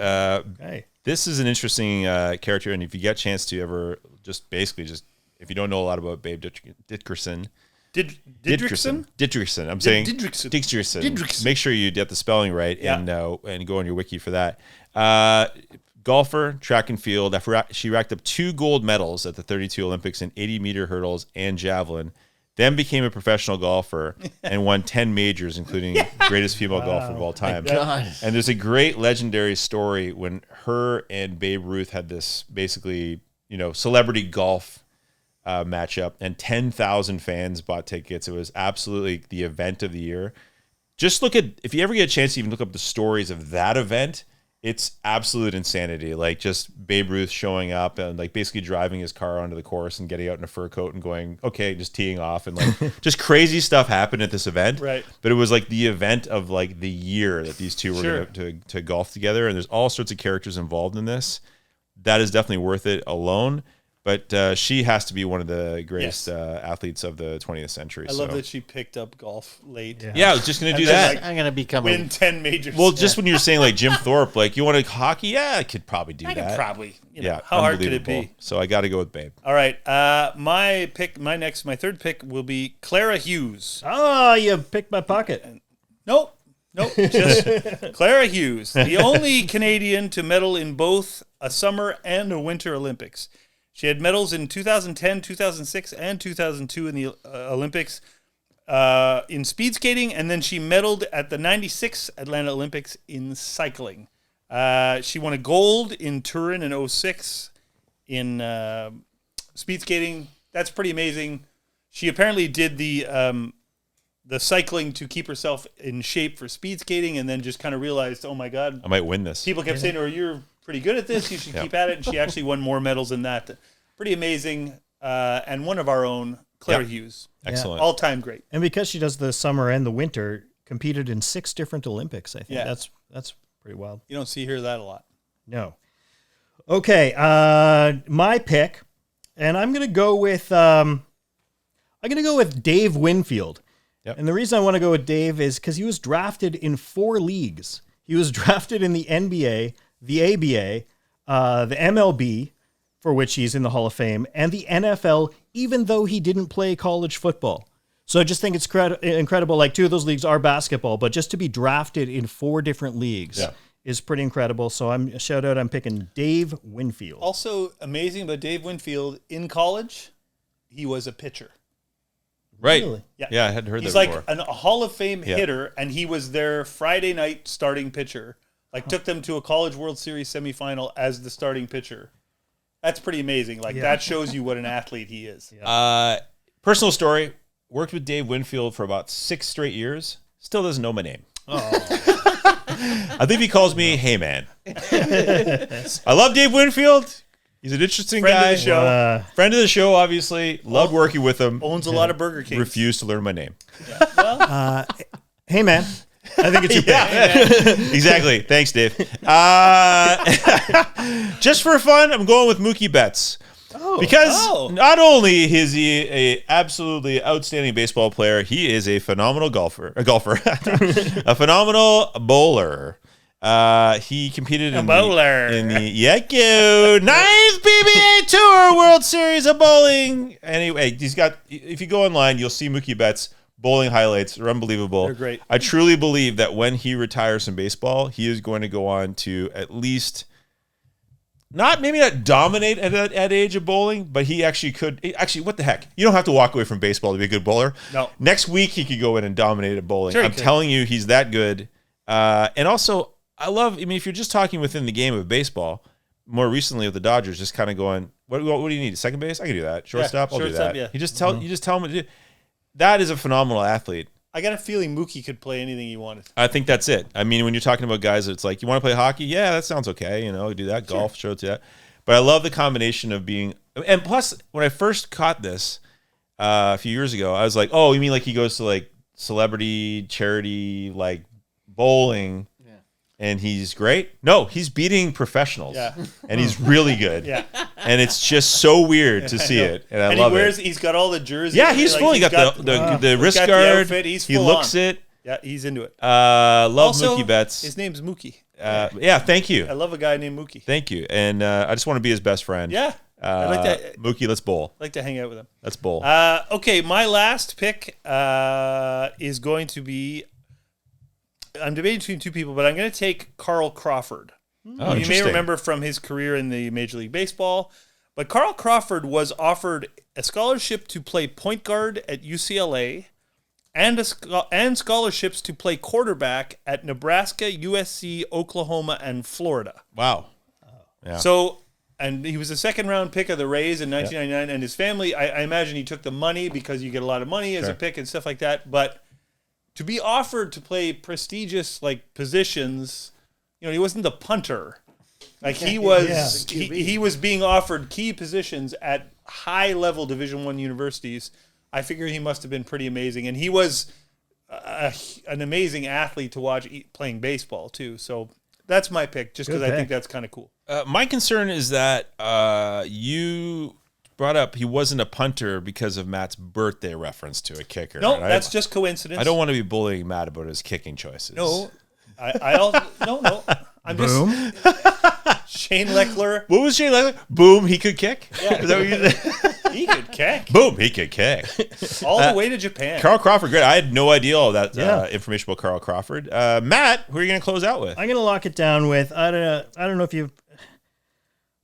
this is an interesting character, and if you get a chance to ever just if you don't know a lot about Babe Dickerson, Didrikson. I'm saying Didrikson. Make sure you get the spelling right and go on your wiki for that. Golfer, track and field. She racked up 2 gold medals at the 32 Olympics in 80-meter hurdles and javelin. Then became a professional golfer and won 10 majors, including greatest female golfer of all time. And there's a great legendary story when her and Babe Ruth had this basically, celebrity golf matchup, and 10,000 fans bought tickets. It was absolutely the event of the year. Just if you ever get a chance to even look up the stories of that event, it's absolute insanity. Like just Babe Ruth showing up and like basically driving his car onto the course and getting out in a fur coat and going, okay, just teeing off, and like just crazy stuff happened at this event. Right. But it was like the event of like the year that these two were going to golf together. And there's all sorts of characters involved in this. That is definitely worth it alone. But she has to be one of the greatest athletes of the 20th century. I love that she picked up golf late. Yeah, I was just going to do then, that. I'm going to become win 10 majors. Well, just when you were saying like Jim Thorpe, like you want to hockey? Yeah, I could probably do that. I could probably. Yeah, how hard could it be? So I got to go with Babe. All right. My third pick will be Clara Hughes. Oh, you picked my pocket. Nope, just Clara Hughes, the only Canadian to medal in both a summer and a winter Olympics. She had medals in 2010, 2006, and 2002 in the Olympics in speed skating, and then she medaled at the 96 Atlanta Olympics in cycling. She won a gold in Turin in 2006 in speed skating. That's pretty amazing. She apparently did the cycling to keep herself in shape for speed skating, and then just kind of realized, oh my God, I might win this. People kept saying to her, you're pretty good at this, you should keep at it, and she actually won more medals than that. Pretty amazing, and one of our own, Clara Hughes. Excellent. All-time great. And because she does the summer and the winter, competed in 6 different Olympics, I think. Yeah. That's pretty wild. You don't hear that a lot. No. Okay, my pick, and I'm going to go with Dave Winfield. Yep. And the reason I want to go with Dave is because he was drafted in 4 leagues. He was drafted in the NBA, the ABA, the MLB, for which he's in the Hall of Fame, and the NFL, even though he didn't play college football. So I just think it's incredible. Like 2 of those leagues are basketball, but just to be drafted in 4 different leagues is pretty incredible. So I'm picking Dave Winfield. Also amazing about Dave Winfield, in college, he was a pitcher. Right. Really? Yeah, I had heard He's that like before. a Hall of Fame hitter, and he was their Friday night starting pitcher. Like, took them to a College World Series semifinal as the starting pitcher. That's pretty amazing. Like, that shows you what an athlete he is. Personal story, worked with Dave Winfield for about 6 straight years. Still doesn't know my name. I think he calls me Hey Man. I love Dave Winfield. He's an interesting Friend guy. of the show. Friend of the show, obviously. Loved working with him. Owns a lot of Burger Kings. Refused to learn my name. Hey, man. I think it's your pick. Exactly. Thanks, Dave. Just for fun, I'm going with Mookie Betts. Because not only is he a absolutely outstanding baseball player, he is a phenomenal golfer, a phenomenal bowler. He competed in the 9th PBA Tour World Series of Bowling. Anyway, if you go online, you'll see Mookie Betts bowling highlights. They're unbelievable. They're great. I truly believe that when he retires from baseball, he is going to go on to at least maybe not dominate at that age of bowling, but he actually could. Actually, what the heck? You don't have to walk away from baseball to be a good bowler. No. Next week, he could go in and dominate at bowling. Sure he I'm could. telling you, he's that good. And also, if you're just talking within the game of baseball, more recently with the Dodgers, just kind of going, what do you need? Second base? I can do that. Shortstop? I'll do shortstop, that. yeah. You just tell him to do. That is a phenomenal athlete. I got a feeling Mookie could play anything he wanted. I think that's it. I mean, when you're talking about guys, it's like, you want to play hockey? Yeah, that sounds okay. Do that. Sure. Golf, show it to that. But I love the combination of being, and plus, when I first caught this a few years ago, I was like, oh, you mean like he goes to like celebrity charity like bowling, and he's great? No, he's beating professionals, and he's really good. And it's just so weird to see it, and I love it. He's got all the jerseys. Yeah, he's full. He got the wrist got the guard. outfit, he's He full looks on. it. Yeah, he's into it. Love Also, Mookie Betts. His name's Mookie. Yeah, thank you. I love a guy named Mookie. Thank you. And I just want to be his best friend. Yeah. I like that. Mookie, let's bowl. I like to hang out with him. Let's bowl. Okay, my last pick is going to be, I'm debating between 2 people, but I'm going to take Carl Crawford. Oh, You may remember from his career in the Major League Baseball, but Carl Crawford was offered a scholarship to play point guard at UCLA and scholarships to play quarterback at Nebraska, USC, Oklahoma, and Florida. Wow. Yeah. So, and he was a second-round pick of the Rays in 1999, and his family, I imagine he took the money because you get a lot of money as a pick and stuff like that, but to be offered to play prestigious positions, he wasn't the punter. Like he was, he was being offered key positions at high-level Division I universities. I figure he must have been pretty amazing, and he was an amazing athlete to watch playing baseball too. So that's my pick, just because I think that's kind of cool. My concern is that you brought up he wasn't a punter because of Matt's birthday reference to a kicker. No, that's just coincidence. I don't want to be bullying Matt about his kicking choices. No, no. I'm Boom. just Shane Leckler. What was Shane Leckler? Boom, he could kick. Yeah. Is that what you said? He could kick Boom, he could kick. all the way to Japan. Carl Crawford, great. I had no idea all that information about Carl Crawford. Matt, who are you going to close out with? I'm going to lock it down with, I don't know if you,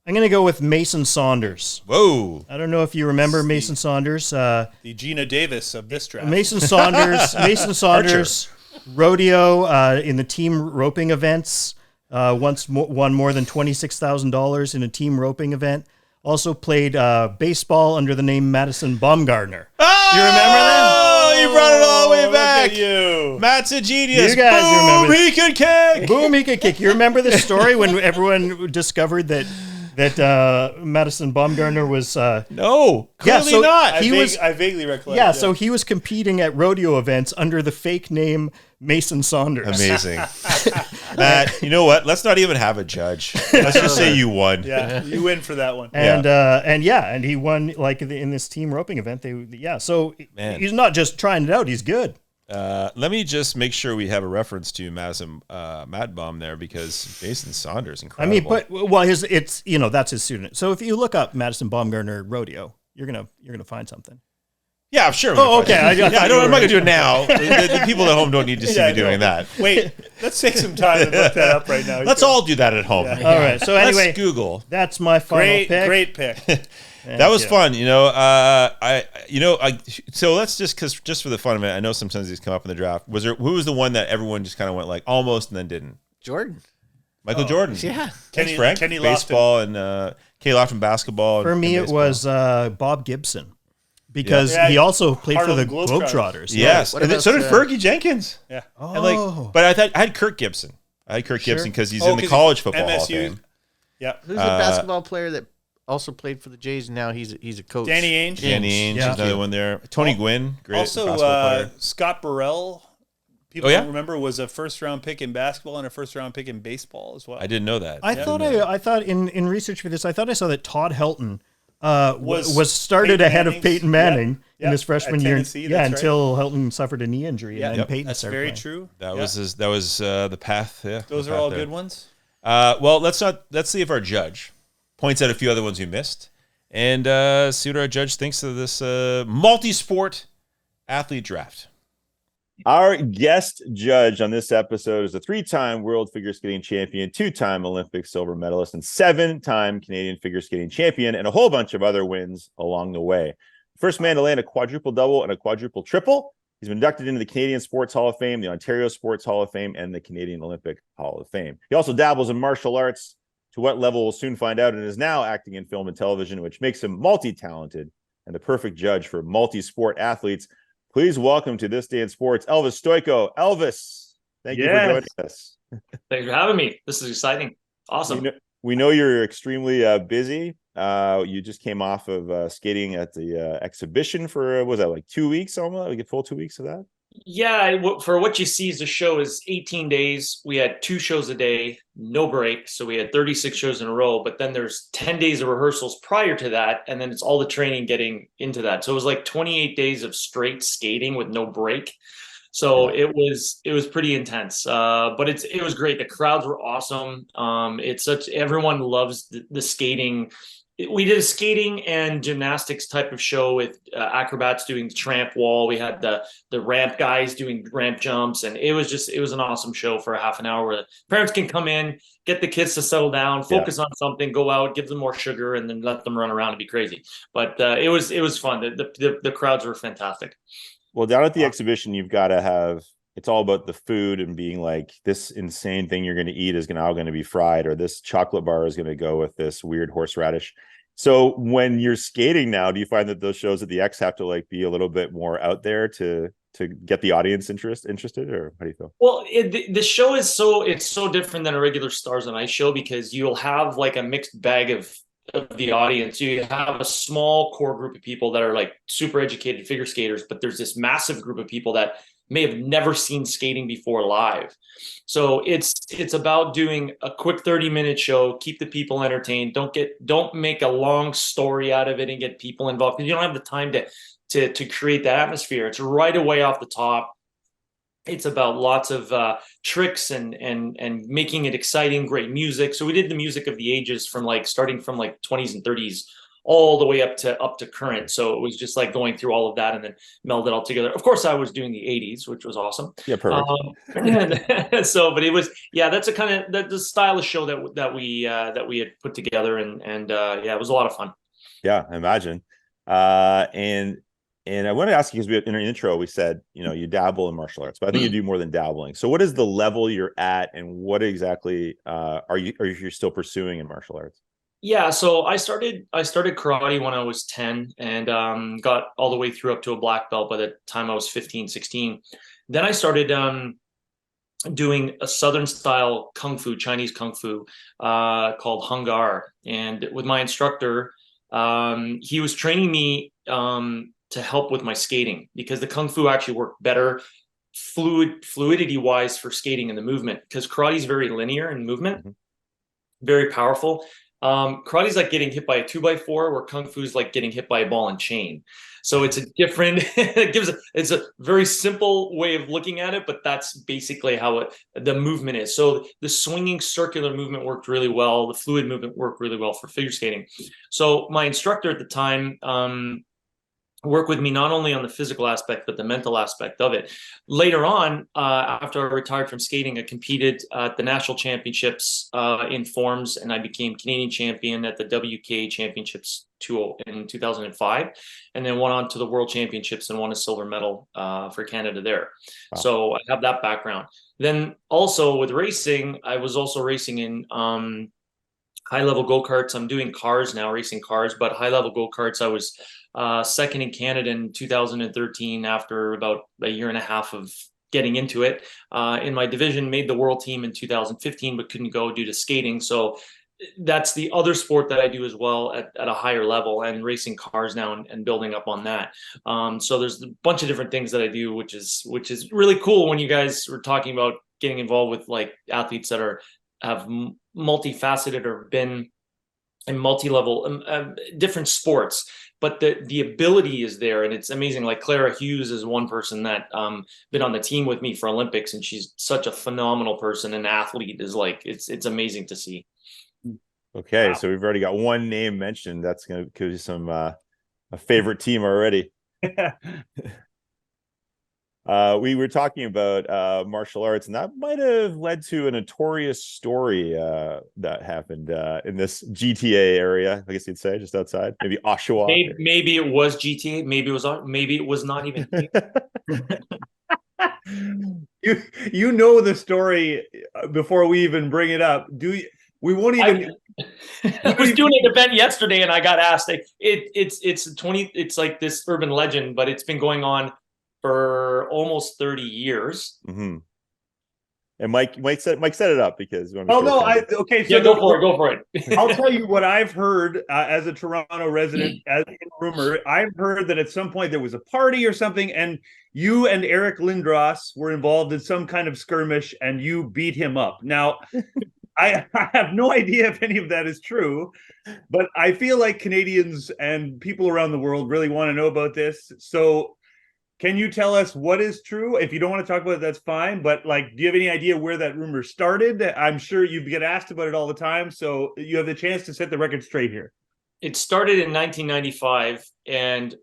I'm going to go with Mason Saunders. Whoa. I don't know if you remember Mason Saunders. The Gina Davis of this draft. Mason Saunders, rodeo in the team roping events. Once won more than $26,000 in a team roping event. Also played baseball under the name Madison Baumgartner. Oh, you remember that? Oh, you brought it all the way back. Look at you. Matt's a genius. You guys Boom, remember. he could kick. Boom, he could kick. You remember the story when everyone discovered that Madison Baumgartner was No, clearly not. I vaguely recollect. Yeah, so he was competing at rodeo events under the fake name Mason Saunders. Amazing. Matt, you know what? Let's not even have a judge. Let's just say you won. Yeah, you win for that one. And he won in this team roping event. So Man. he's not just trying it out; he's good. Let me just make sure we have a reference to Madison Mad Bum there, because Jason Saunders, incredible. It's that's his student. So if you look up Madison Baumgartner rodeo, you're gonna find something. Yeah, sure. Oh, okay. I'm not going to do it now. The people at home don't need to see me doing that. Wait, let's take some time and look that up right now. Let's all do that at home. All right. So anyway, let's Google. That's my final pick. Great pick. That was fun. So let's just for the fun of it, I know sometimes these come up in the draft. Who was the one that everyone just kind of went like almost and then didn't? Jordan. Michael Jordan. Yeah. Thanks, Frank. Kenny baseball and Kenny Lofton basketball. For me, it was Bob Gibson. Because he also played for the Globetrotters. Yes. So did Fergie Jenkins. Yeah. And but I had Kirk Gibson. I had Kirk Gibson because he's in the college football Hall of Fame. Yeah. Who's the basketball player that also played for the Jays and now he's a coach? Danny Ainge. Danny Ainge is another one there. Tony Gwynn, great basketball player. Scott Burrell. People don't remember, was a first-round pick in basketball and a first-round pick in baseball as well. I didn't know that. I thought in research for this, I thought I saw that Todd Helton was started ahead of Peyton Manning in his freshman year. Until Helton suffered a knee injury, and then Peyton started playing. True. That was the path. Yeah, those are all good ones. Well, let's see if our judge points out a few other ones we missed, and see what our judge thinks of this multi-sport athlete draft. Our guest judge on this episode is a 3-time world figure skating champion, 2-time Olympic silver medalist, and 7-time Canadian figure skating champion, and a whole bunch of other wins along the way. First man to land a quadruple double and a quadruple triple. He's been inducted into the Canadian Sports Hall of Fame, the Ontario Sports Hall of Fame, and the Canadian Olympic Hall of Fame. He also dabbles in martial arts. To what level we'll soon find out, and is now acting in film and television, which makes him multi-talented and the perfect judge for multi-sport athletes. Please welcome to This Day in Sports, ELVIS STOJKO. ELVIS, thank you for joining us. Thanks for having me. This is exciting. Awesome. We know you're extremely busy. You just came off of skating at the exhibition for, was that like 2 weeks almost? Like a full 2 weeks of that? Yeah, for what you see is the show is 18 days. We had 2 shows a day, no break. So we had 36 shows in a row, but then there's 10 days of rehearsals prior to that. And then it's all the training getting into that. So it was like 28 days of straight skating with no break. So it was pretty intense, but it was great. The crowds were awesome. Everyone loves the skating. We did a skating and gymnastics type of show with acrobats doing the tramp wall. We had the ramp guys doing ramp jumps, and it was an awesome show for a half an hour where the parents can come in, get the kids to settle down, focus on something, go out, give them more sugar, and then let them run around and be crazy. But it was fun. The crowds were fantastic. Well, down at the exhibition, you've got to have, it's all about the food and being like, this insane thing you're going to eat is now going to be fried, or this chocolate bar is going to go with this weird horseradish. So when you're skating now, do you find that those shows at the X have to like be a little bit more out there to get the audience interested, or how do you feel? Well, the show is so different than a regular Stars on Ice show, because you'll have like a mixed bag of the audience. You have a small core group of people that are like super educated figure skaters, but there's this massive group of people that may have never seen skating before live. So it's about doing a quick 30-minute show, keep the people entertained. Don't make a long story out of it and get people involved, because you don't have the time to create that atmosphere. It's right away off the top. It's about lots of tricks and making it exciting, great music. So we did the music of the ages from starting from 20s and 30s all the way up to current. So it was just like going through all of that and then meld it all together. Of course, I was doing the 80s, which was awesome. Yeah, perfect. But it was, that's a kind of the style of show that we had put together, and it was a lot of fun. Yeah, I imagine. And I want to ask you, because in our intro we said you dabble in martial arts, but I think you do more than dabbling. So what is the level you're at, and what exactly are you still pursuing in martial arts? Yeah, so I started karate when I was 10 and got all the way through up to a black belt by the time I was 15, 16. Then I started doing a Southern style Kung Fu, Chinese Kung Fu called Hung Gar. And with my instructor, he was training me to help with my skating, because the Kung Fu actually worked better fluidity wise for skating and the movement, because karate is very linear in movement, very powerful. Karate's like getting hit by a 2x4, where Kung Fu is like getting hit by a ball and chain. So it's a different, it's a very simple way of looking at it, but that's basically how the movement is. So the swinging circular movement worked really well. The fluid movement worked really well for figure skating. So my instructor at the time, work with me not only on the physical aspect but the mental aspect of it. Later on, after I retired from skating, I competed at the national championships in forms, and I became Canadian champion at the WK Championships in 2005, and then went on to the World Championships and won a silver medal for Canada there. Wow. So I have that background. Then also with racing, I was also racing in high-level go-karts. I'm doing cars now, racing cars, but high-level go-karts, I was second in Canada in 2013 after about a year and a half of getting into it. In my division, made the world team in 2015, but couldn't go due to skating. So that's the other sport that I do as well at a higher level, and racing cars now and building up on that. So there's a bunch of different things that I do, which is really cool when you guys were talking about getting involved with like athletes that have multifaceted or been in multi-level different sports, but the ability is there, and it's amazing. Like Clara Hughes is one person that been on the team with me for Olympics, and she's such a phenomenal person and athlete. Is like it's amazing to see. Okay, wow. So we've already got one name mentioned. That's going to give you some a favorite team already. We were talking about martial arts, and that might have led to a notorious story that happened in this GTA area. I guess you'd say just outside, maybe Oshawa. Maybe it was GTA. Maybe it was not even. You know the story before we even bring it up. We won't even. I was doing an event yesterday, and I got asked. It's like this urban legend, but it's been going on for almost 30 years. Mm-hmm. And Mike set it up because. Okay. So yeah, go for it. I'll tell you what I've heard as a Toronto resident, as a rumor. I've heard that at some point there was a party or something, and you and Eric Lindros were involved in some kind of skirmish, and you beat him up. Now, I have no idea if any of that is true, but I feel like Canadians and people around the world really want to know about this. So can you tell us what is true? If you don't want to talk about it, that's fine. But like, do you have any idea where that rumor started? I'm sure you get asked about it all the time. So you have the chance to set the record straight here. It started in 1995, and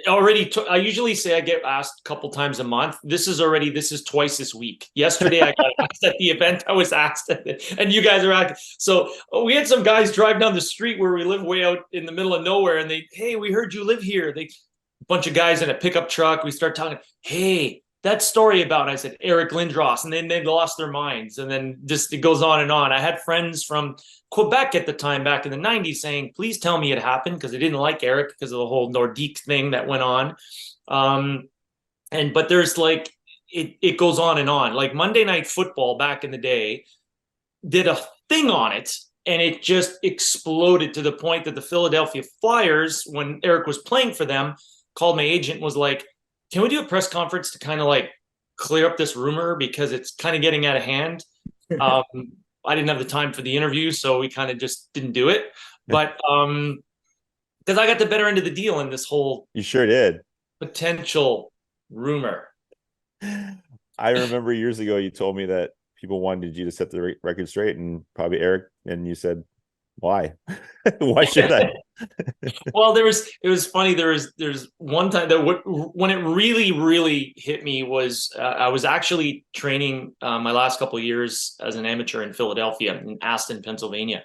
I usually say I get asked a couple times a month. This is twice this week. Yesterday I got asked at the event. I was asked, and you guys are asking. So we had some guys drive down the street where we live, way out in the middle of nowhere, and hey, we heard you live here. A bunch of guys in a pickup truck. We start talking. Hey, that story about, I said, Eric Lindros, and then they lost their minds, and then just it goes on and on. I had friends from Quebec at the time, back in the 90s, saying, please tell me it happened, because they didn't like Eric because of the whole Nordique thing that went on. But there's like, it goes on and on. Like Monday Night Football back in the day did a thing on it, and it just exploded to the point that the Philadelphia Flyers, when Eric was playing for them, called my agent and was like, can we do a press conference to kind of like clear up this rumor, because it's kind of getting out of hand. I didn't have the time for the interview, so we kind of just didn't do it. But because I got the better end of the deal in this whole. You sure did. Potential rumor. I remember years ago you told me that people wanted you to set the record straight, and probably Eric, and you said, why? Why should I? Well, it was funny. There's one time that when it really hit me was I was actually training my last couple of years as an amateur in Philadelphia, in Aston, Pennsylvania,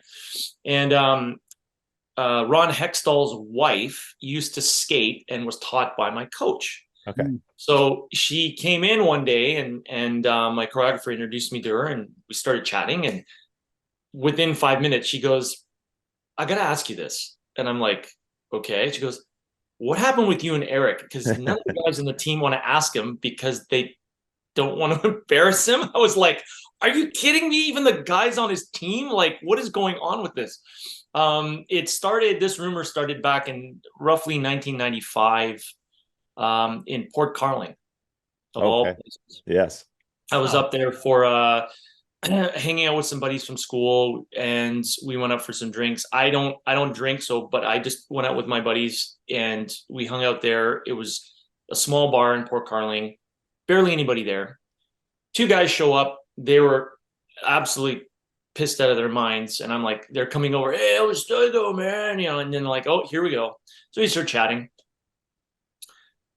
and Ron Hextall's wife used to skate and was taught by my coach. Okay. So she came in one day, and my choreographer introduced me to her, and we started chatting, and within 5 minutes she goes, I got to ask you this. And I'm like, okay. She goes, what happened with you and Eric? Because none of the guys on the team want to ask him because they don't want to embarrass him. I was like, are you kidding me? Even the guys on his team? Like, what is going on with this? This rumor started back in roughly 1995 in Port Carling. Of all places. Yes. I was up there for hanging out with some buddies from school, and we went up for some drinks. I don't drink, but I just went out with my buddies and we hung out there. It was a small bar in Port Carling, barely anybody there. Two guys show up. They were absolutely pissed out of their minds, and I'm like, they're coming over. Hey, it was STOJKO, man, and then like, oh, here we go. So we start chatting.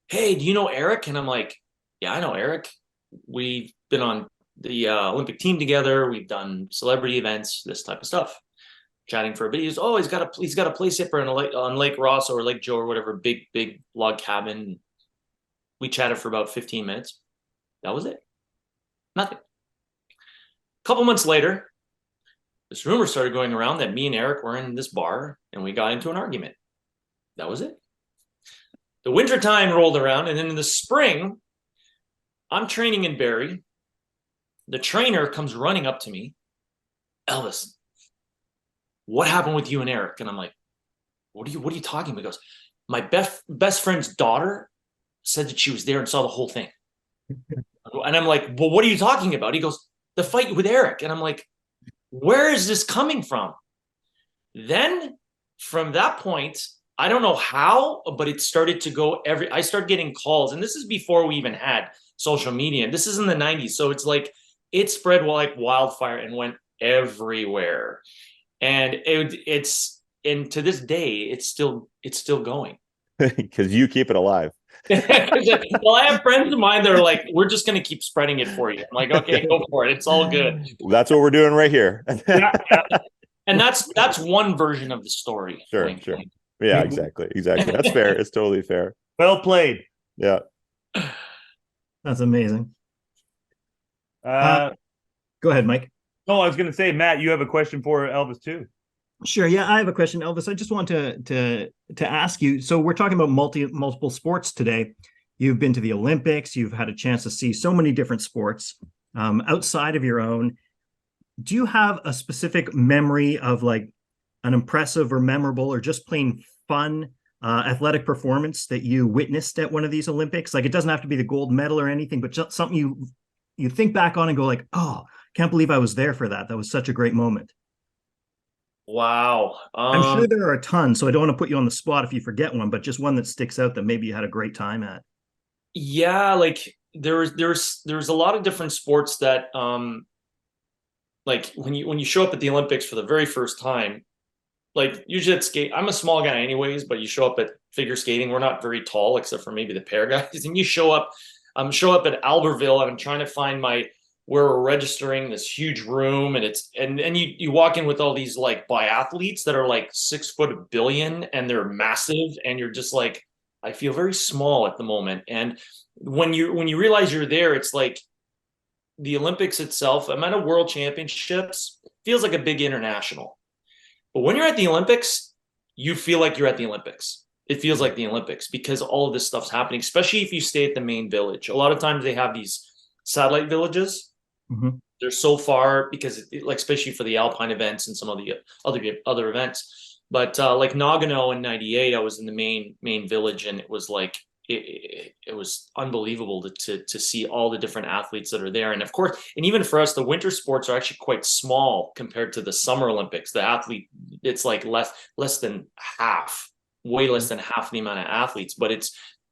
Hey, do you know Eric? And I'm like, yeah, I know Eric. We've been on the Olympic team together. We've done celebrity events, this type of stuff. Chatting for a bit. He goes, oh, he's got a place here on Lake Ross or Lake Joe or whatever, big log cabin. We chatted for about 15 minutes. That was it. Nothing. A couple months later, this rumor started going around that me and Eric were in this bar and we got into an argument. That was it. The winter time rolled around, and then in the spring, I'm training in Barrie. The trainer comes running up to me. Elvis, what happened with you and Eric? And I'm like, what are you talking about? He goes, my best friend's daughter said that she was there and saw the whole thing. And I'm like, well, what are you talking about? He goes, the fight with Eric. And I'm like, where is this coming from? Then from that point, I don't know how, but it started to go I started getting calls, and this is before we even had social media. And this is in the 90s. So it's like, it spread like wildfire and went everywhere. And and to this day, it's still going. Because you keep it alive. Well, I have friends of mine that are like, we're just going to keep spreading it for you. I'm like, okay, go for it. It's all good. That's what we're doing right here. Yeah. And that's one version of the story. Sure. Yeah, exactly. That's fair. It's totally fair. Well played. Yeah. That's amazing. Go ahead, Mike. No, I was going to say, Matt, you have a question for Elvis too. Sure. Yeah, I have a question, Elvis. I just want to ask you. So we're talking about multiple sports today. You've been to the Olympics. You've had a chance to see so many different sports outside of your own. Do you have a specific memory of like an impressive or memorable or just plain fun athletic performance that you witnessed at one of these Olympics? Like, it doesn't have to be the gold medal or anything, but just something you think back on and go like, oh, can't believe I was there for that. That was such a great moment. Wow. I'm sure there are a ton, so I don't want to put you on the spot if you forget one, but just one that sticks out that maybe you had a great time at. Yeah, like there's a lot of different sports that like when you show up at the Olympics for the very first time, like usually at skate, I'm a small guy anyways, but you show up at figure skating, we're not very tall except for maybe the pair guys, and you show up at Albertville, and I'm trying to find where we're registering this huge room, and and you walk in with all these like biathletes that are like 6'1 billion, and they're massive, and you're just like, I feel very small at the moment. And when you realize you're there, it's like the Olympics itself, I'm at a world championships, feels like a big international. But when you're at the Olympics, you feel like you're at the Olympics. It feels like the Olympics because all of this stuff's happening, especially if you stay at the main village. A lot of times they have these satellite villages. Mm-hmm. They're so far because like, especially for the Alpine events and some of the other events. But like Nagano in '98, I was in the main village, and it was like it was unbelievable to see all the different athletes that are there. And of course, and even for us, the winter sports are actually quite small compared to the Summer Olympics. The athlete, it's like less than half, way less than half the amount of athletes. But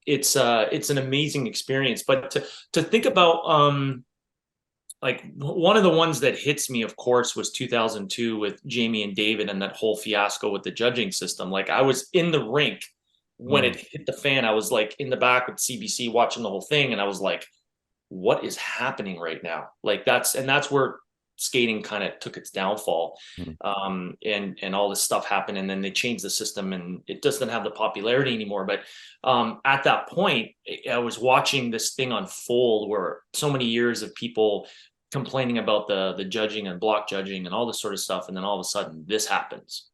it's an amazing experience. But to think about like one of the ones that hits me, of course, was 2002 with Jamie and David and that whole fiasco with the judging system. Like I was in the rink when it hit the fan. I was like in the back with CBC watching the whole thing. And I was like, what is happening right now? Like that's where skating kind of took its downfall. And all this stuff happened. And then they changed the system and it doesn't have the popularity anymore. But at that point, I was watching this thing unfold where so many years of people complaining about the judging and block judging and all this sort of stuff. And then all of a sudden this happens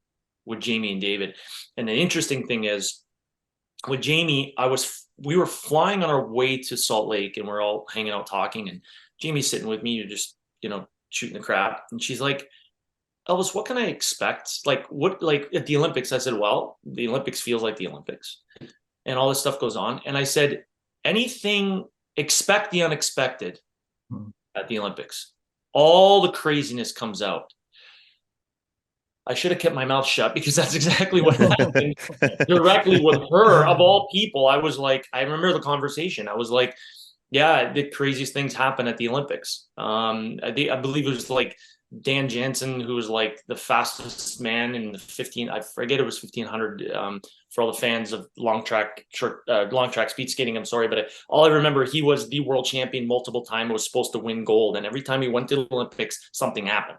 with Jamie and David. And the interesting thing is with Jamie, we were flying on our way to Salt Lake and we're all hanging out talking, and Jamie's sitting with me. You're just, shooting the crap. And she's like, Elvis, what can I expect? Like at the Olympics? I said, well, the Olympics feels like the Olympics and all this stuff goes on. And I said, expect the unexpected at the Olympics. all the craziness comes out. I should have kept my mouth shut because that's exactly what happened directly with her. Of all people, I was like, I remember the conversation. I was like, yeah, the craziest things happen at the Olympics. I believe it was like Dan Jansen, who was like the fastest man in the 15, I forget it was 1500, for all the fans of long track speed skating. I'm sorry, but all I remember, he was the world champion multiple times, was supposed to win gold. And every time he went to the Olympics, something happened.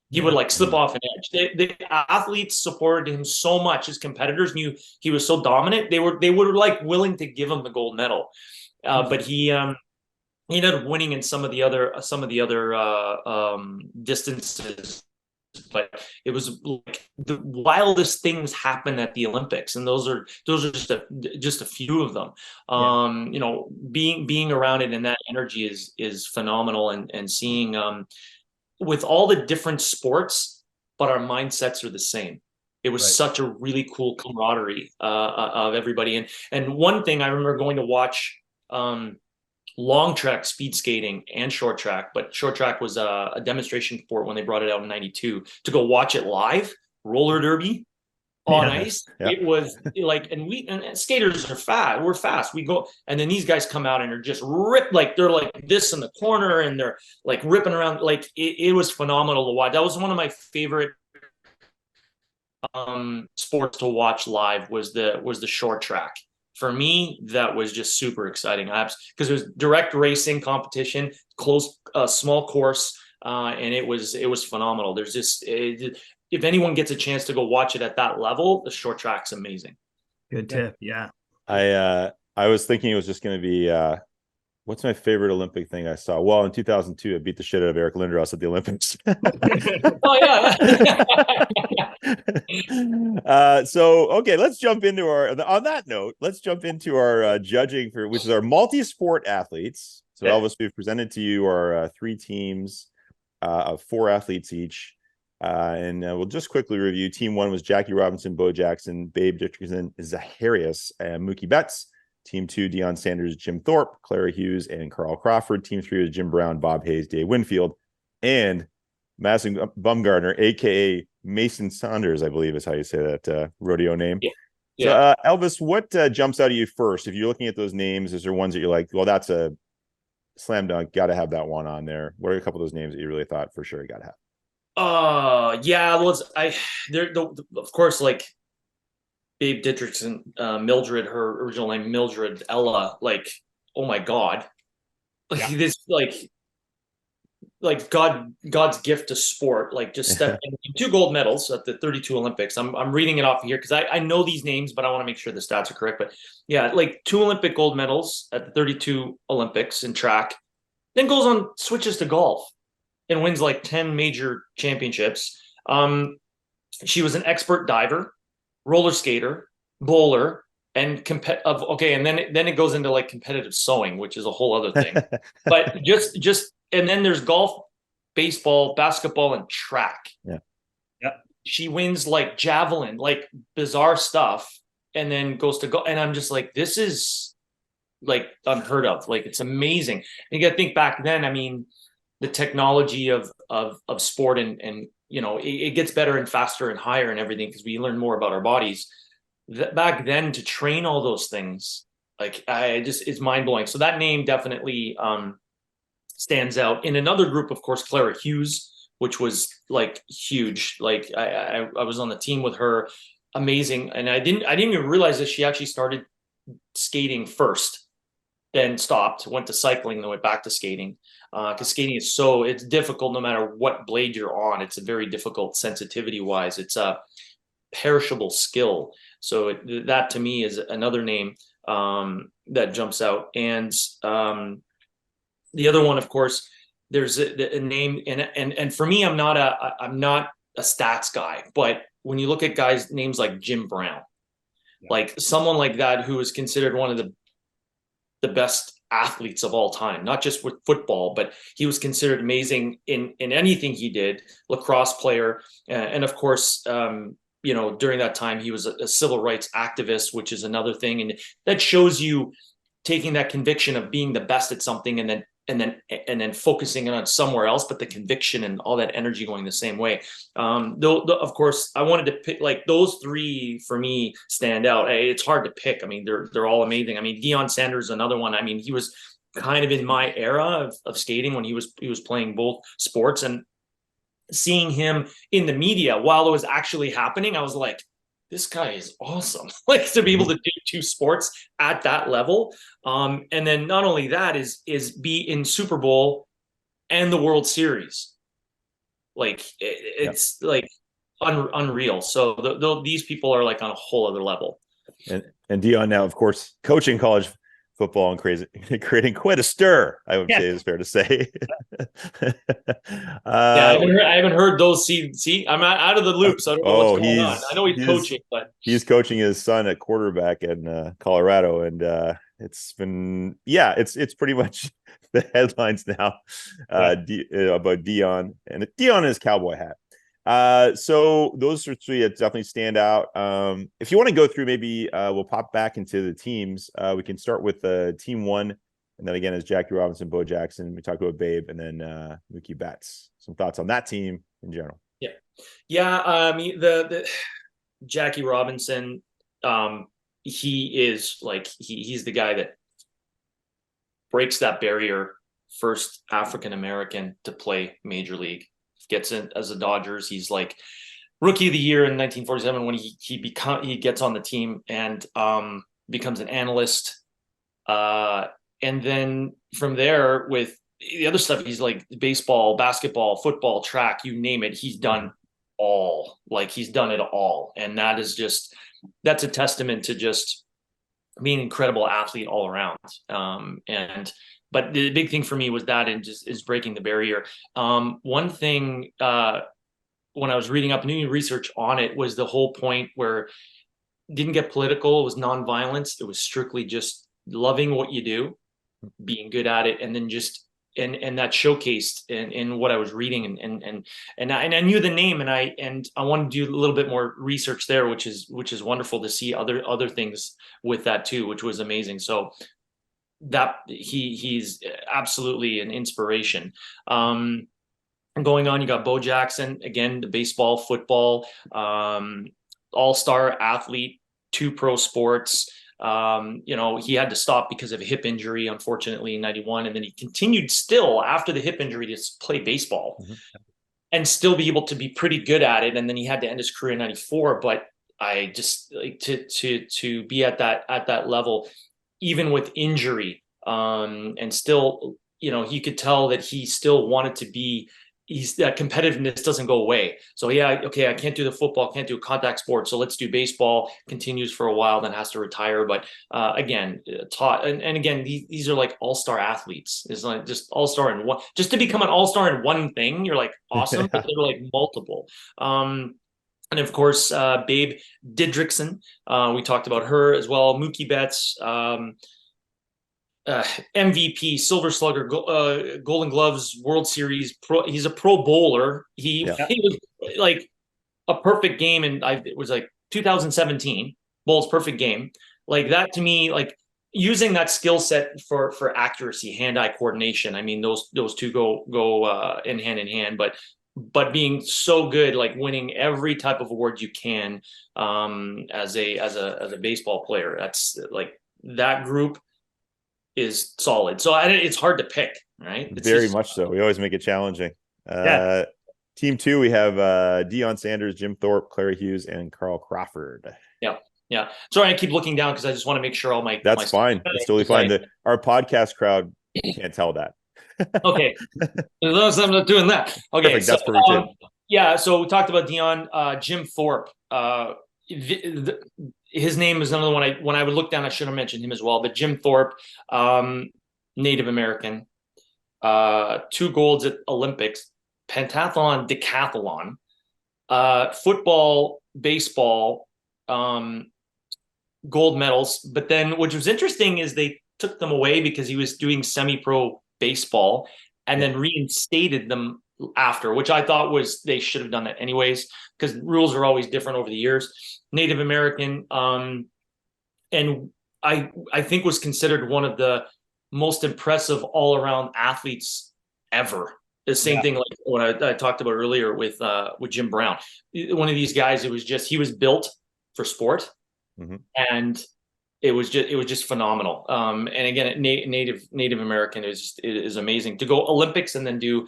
He would like slip off an edge. The athletes supported him so much. His competitors knew he was so dominant. They were like willing to give him the gold medal. But he ended up winning in some of the other distances. But it was like the wildest things happen at the Olympics, and those are just a few of them. You know, being around it, and that energy is phenomenal, and seeing with all the different sports, but our mindsets are the same. It was such a really cool camaraderie of everybody. And one thing I remember going to watch long track speed skating and short track, but short track was a demonstration sport when they brought it out in '92, to go watch it live, roller derby on ice. It was like, and skaters are fast. We're fast. We go, and then these guys come out and are just ripped, like they're like this in the corner, and they're like ripping around. Like it was phenomenal to watch. That was one of my favorite sports to watch live, was the short track. For me, that was just super exciting, because it was direct racing competition, close, small course, and it was phenomenal. There's just, if anyone gets a chance to go watch it at that level, the short track's amazing. Good tip. Yeah. I was thinking it was just going to be, what's my favorite Olympic thing I saw? Well, in 2002, I beat the shit out of Eric Lindros at the Olympics. So, okay, let's jump into on that note, let's jump into our judging which is our multi-sport athletes. So Elvis, we've presented to you our 3 teams of 4 athletes each. And we'll just quickly review. Team 1 was Jackie Robinson, Bo Jackson, Babe Dickerson, Zaharias, and Mookie Betts. Team 2, Deion Sanders, Jim Thorpe, Clara Hughes, and Carl Crawford. Team 3 was Jim Brown, Bob Hayes, Dave Winfield, and Madison Bumgarner, a.k.a. Mason Saunders, I believe is how you say that rodeo name. So, Elvis, what jumps out at you first? If you're looking at those names, is there ones that you're like, well, that's a slam dunk, got to have that one on there? What are a couple of those names that you really thought for sure you got to have? Of course, like Babe Dickerson, Mildred, her original name, Mildred Ella, like, oh my God. Like this, like God's gift to sport, like just stepping in 2 gold medals at the 32 Olympics. I'm reading it off here because I know these names, but I want to make sure the stats are correct. But yeah, like 2 Olympic gold medals at the 32 Olympics in track, then switches to golf and wins like 10 major championships. She was an expert diver, roller skater, bowler, and and then it goes into like competitive sewing, which is a whole other thing. But and then there's golf, baseball, basketball, and track. Yeah. She wins like javelin, like bizarre stuff, and then goes to go. And I'm just like, this is like unheard of. Like, it's amazing. And you got to think back then. I mean, the technology of sport and you know, it gets better and faster and higher and everything because we learn more about our bodies. Back then, to train all those things, like, it's mind blowing. So that name definitely stands out. In another group, of course, Clara Hughes, which was like huge. Like I was on the team with her, amazing. And I didn't even realize that she actually started skating first, then stopped, went to cycling, then went back to skating. Because skating is it's difficult no matter what blade you're on. It's a very difficult sensitivity wise. It's a perishable skill. So that to me is another name that jumps out. And the other one, of course, there's a name, and for me, I'm not a stats guy, but when you look at guys names like Jim Brown, like someone like that who is considered one of the best athletes of all time, not just with football, but he was considered amazing in anything he did, lacrosse player, and of course, you know, during that time he was a civil rights activist, which is another thing, and that shows you taking that conviction of being the best at something and then then focusing on somewhere else, but the conviction and all that energy going the same way. Though of course I wanted to pick, like, those three for me stand out. It's hard to pick. I mean, they're all amazing. I mean, Deion Sanders is another one. I mean, he was kind of in my era of skating when he was playing both sports, and seeing him in the media while it was actually happening, I was like, this guy is awesome. Like, to be able to do two sports at that level. And then not only that is be in Super Bowl and the World Series. Like, it's like unreal. So these people are like on a whole other level. And Deion now, of course, coaching college football and creating quite a stir, I would say, is fair to say. I haven't heard those. See, I'm out of the loop, so I don't know what's going on. I know he's coaching, but he's coaching his son at quarterback in Colorado, and it's been it's pretty much the headlines now about Deion and his cowboy hat. So those are three that definitely stand out. If you want to go through, maybe we'll pop back into the teams. We can start with team one, and then again as Jackie Robinson, Bo Jackson. We talked about Babe, and then Mookie Betts. Some thoughts on that team in general? The Jackie Robinson, he is like he's the guy that breaks that barrier. First African American to play Major League. Gets in as a Dodgers. He's like rookie of the year in 1947 when he gets on the team and becomes an analyst. And then from there, with the other stuff, he's like baseball, basketball, football, track, you name it. He's done all. Like, he's done it all. And that's a testament to just being an incredible athlete all around. But the big thing for me was that, and just is breaking the barrier. One thing when I was reading up new research on it was the whole point where it didn't get political. It was nonviolence. It was strictly just loving what you do, being good at it, and then just and that showcased in what I was reading, and I knew the name, and I wanted to do a little bit more research there, which is wonderful to see other things with that too, which was amazing. So that he's absolutely an inspiration. Going on, you got Bo Jackson, again, the baseball, football, all-star athlete, 2 pro sports. He had to stop because of a hip injury, unfortunately, in 91. And then he continued still after the hip injury to play baseball and still be able to be pretty good at it. And then he had to end his career in 94. But I just like to be at that level, even with injury, and still, you could tell that he still wanted to be, that competitiveness doesn't go away. So I can't do the football, can't do a contact sport, so let's do baseball. Continues for a while, then has to retire. But taught, and again, these are like all-star athletes. It's like just all-star in one. Just to become an all-star in one thing, you're like awesome, but they're like multiple. And of course, Babe Didrikson, we talked about her as well. Mookie Betts, MVP, Silver Slugger, Golden Gloves, World Series. He's a Pro Bowler. He was like a perfect game, and it was like 2017 Bowls perfect game. Like that to me, like using that skill set for accuracy, hand-eye coordination. I mean, those two go in hand, but being so good, like winning every type of award you can as a baseball player. That's like that group is solid. So it's hard to pick, right? It's very much so. We always make it challenging. Team 2, we have Deion Sanders, Jim Thorpe, Clary Hughes, and Carl Crawford. Yeah. Sorry, I keep looking down because I just want to make sure all my. That's fine. That's totally fine. Our podcast crowd can't tell that. Okay. As long as I'm not doing that. Okay. Perfect. That's perfect too. Yeah. So we talked about Deion, Jim Thorpe. His name is another one. When I would look down, I should have mentioned him as well. But Jim Thorpe, Native American, 2 golds at Olympics, pentathlon, decathlon, football, baseball, gold medals. But then, which was interesting, is they took them away because he was doing semi-pro baseball and then reinstated them after, which I thought they should have done that anyways, because rules are always different over the years. Native American, and I think was considered one of the most impressive all-around athletes ever. The same thing like what I talked about earlier with Jim Brown. One of these guys, he was built for sport, and it was just phenomenal. And again, Native American is amazing to go Olympics and then do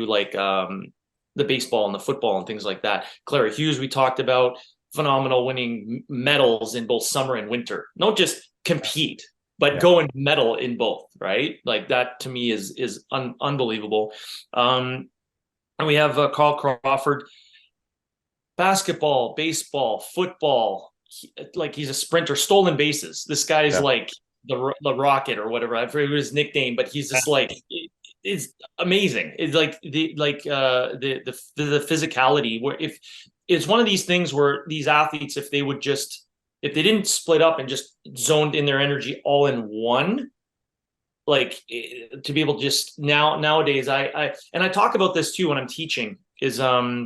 like the baseball and the football and things like that. Clara Hughes, we talked about, phenomenal, winning medals in both summer and winter. Not just compete, but go and medal in both, right? Like that to me is unbelievable. And we have Carl Crawford, basketball, baseball, football. He's a sprinter, stolen bases. This guy's like the Rocket or whatever. I forget his nickname, but he's just like it's amazing. It's like the physicality. Where if it's one of these things where these athletes, if they didn't split up and just zoned in their energy all in one, like to be able to just nowadays, I talk about this too when I'm teaching is I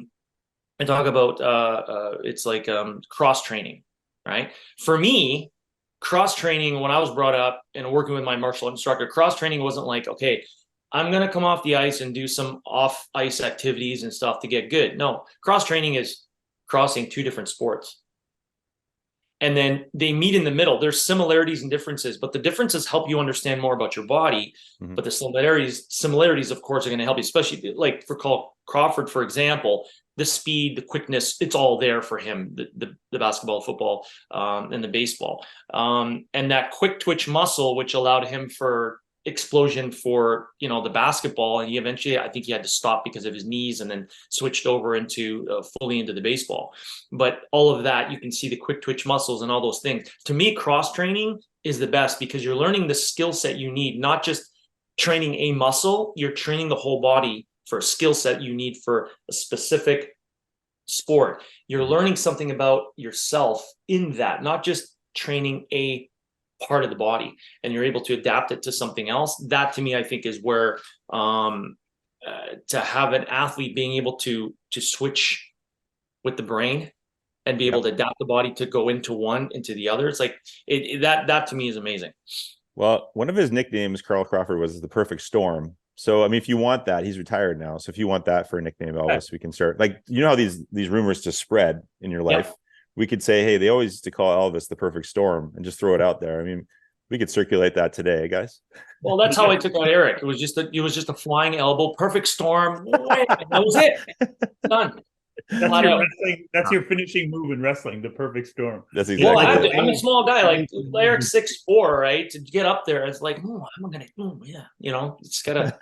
talk about it's like cross training, right? For me, cross training when I was brought up and working with my martial instructor, cross training wasn't like, okay, I'm going to come off the ice and do some off ice activities and stuff to get good. No, cross training is crossing two different sports. And then they meet in the middle. There's similarities and differences, but the differences help you understand more about your body. But the similarities, of course, are going to help you, especially like for Crawford, for example, the speed, the quickness, it's all there for him, the basketball, football, and the baseball. And that quick twitch muscle, which allowed him for explosion for the basketball, and he eventually, I think he had to stop because of his knees and then switched over into fully into the baseball. But all of that, you can see the quick twitch muscles and all those things. To me, cross training is the best because you're learning the skill set you need, not just training a muscle, you're training the whole body for a skill set you need for a specific sport. You're learning something about yourself in that, not just training a part of the body, and you're able to adapt it to something else. That to me, I think, is where to have an athlete being able to switch with the brain and be able to adapt the body to go into one into the other. It's like that to me is amazing. Well, one of his nicknames, Carl Crawford, was the Perfect Storm. So, I mean, if you want that, he's retired now. So if you want that for a nickname, Elvis, we can start. Like, how these rumors just spread in your life. We could say, hey, they always used to call Elvis the Perfect Storm and just throw it out there. I mean, we could circulate that today, guys. Well, that's how I took out Eric. It was just a flying elbow, perfect storm. That was it. Done. That's your finishing move in wrestling, the Perfect Storm. That's exactly. I'm a small guy, like Eric's 6'4", right? To get up there, it's like, I'm gonna, it's gotta.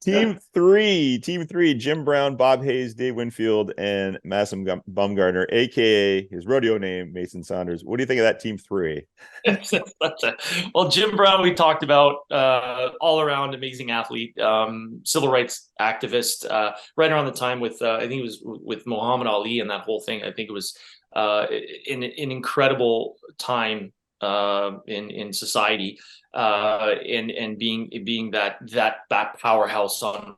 Team three, Jim Brown, Bob Hayes, Dave Winfield, and Masson Bumgarner, aka his rodeo name, Mason Saunders. What do you think of that team three? Well, Jim Brown, we talked about, all around amazing athlete, civil rights activist, right around the time with, I think it was with Muhammad Ali and that whole thing. I think it was an incredible time in society. And being that powerhouse on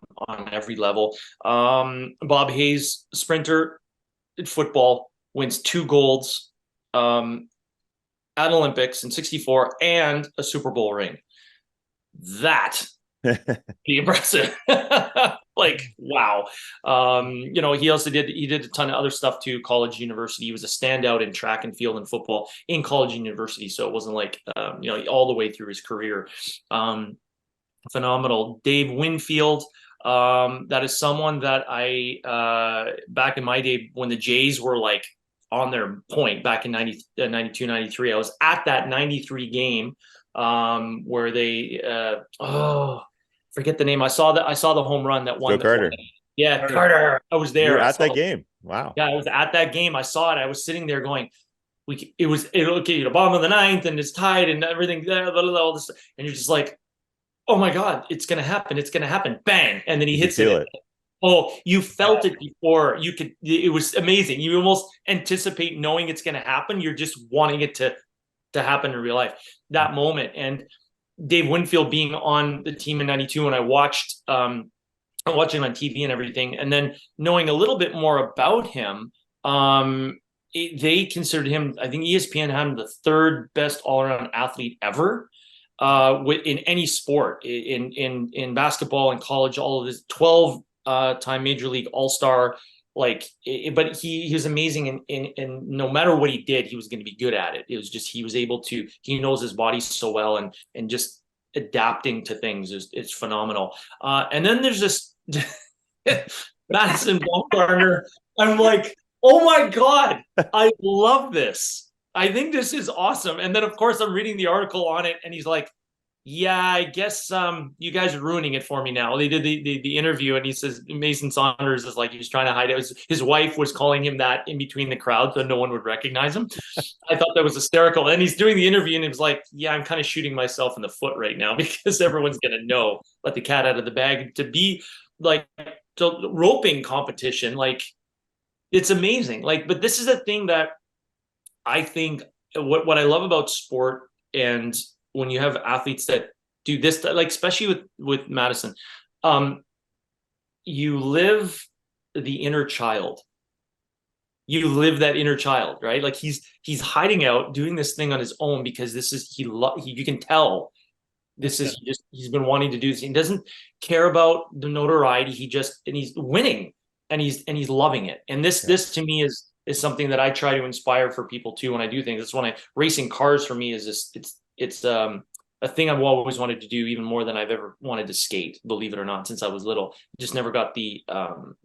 every level. Bob Hayes, sprinter in football, wins 2 golds at Olympics in '64 and a Super Bowl ring. That be impressive. Like, wow. He also did a ton of other stuff too, college, university. He was a standout in track and field and football in college and university. So it wasn't like, all the way through his career. Phenomenal. Dave Winfield. That is someone that I, back in my day when the Jays were like on their point back in 92, 93, I was at that 93 game where they, forget the name. I saw the home run that won. Carter. Yeah, Carter. I was there. You were at that game. Wow. Yeah, I was at that game. I saw it. I was sitting there going, bottom of the 9th and it's tied and everything, all this, and you're just like, oh my God, it's gonna happen. It's gonna happen. Bang, and then he hits it. Oh, you felt it before you could. It was amazing. You almost anticipate knowing it's gonna happen. You're just wanting it to happen in real life. That moment. And Dave Winfield being on the team in '92 when I watched watching him on TV and everything, and then knowing a little bit more about him, they considered him, I think ESPN had him the third best all-around athlete ever in any sport, in basketball, in college, all of this 12-time Major League All-Star. But he was amazing, and no matter what he did, he was going to be good at it. It was just he was able to. He knows his body so well, and just adapting to things is phenomenal. And then there's this Madison Bumgarner. I'm like, oh my God, I love this. I think this is awesome. And then of course I'm reading the article on it, and he's like, yeah, I guess you guys are ruining it for me now. They did the interview, and he says Mason Saunders is like, he was trying to hide it. His wife was calling him that in between the crowd so no one would recognize him. I thought that was hysterical. And he's doing the interview, and he was like, yeah, I'm kind of shooting myself in the foot right now because everyone's going to know, let the cat out of the bag. To be like the roping competition, like, it's amazing. Like, but this is a thing that I think what I love about sport, and when you have athletes that do this, like especially with Madison, you live the inner child. You live that inner child, right? Like he's hiding out, doing this thing on his own because this is you can tell this is just he's been wanting to do this. He doesn't care about the notoriety. And he's winning, and he's loving it. And this to me is something that I try to inspire for people too when I do things. That's when racing cars for me is just it's a thing I've always wanted to do, even more than I've ever wanted to skate, believe it or not, since I was little. Just never got the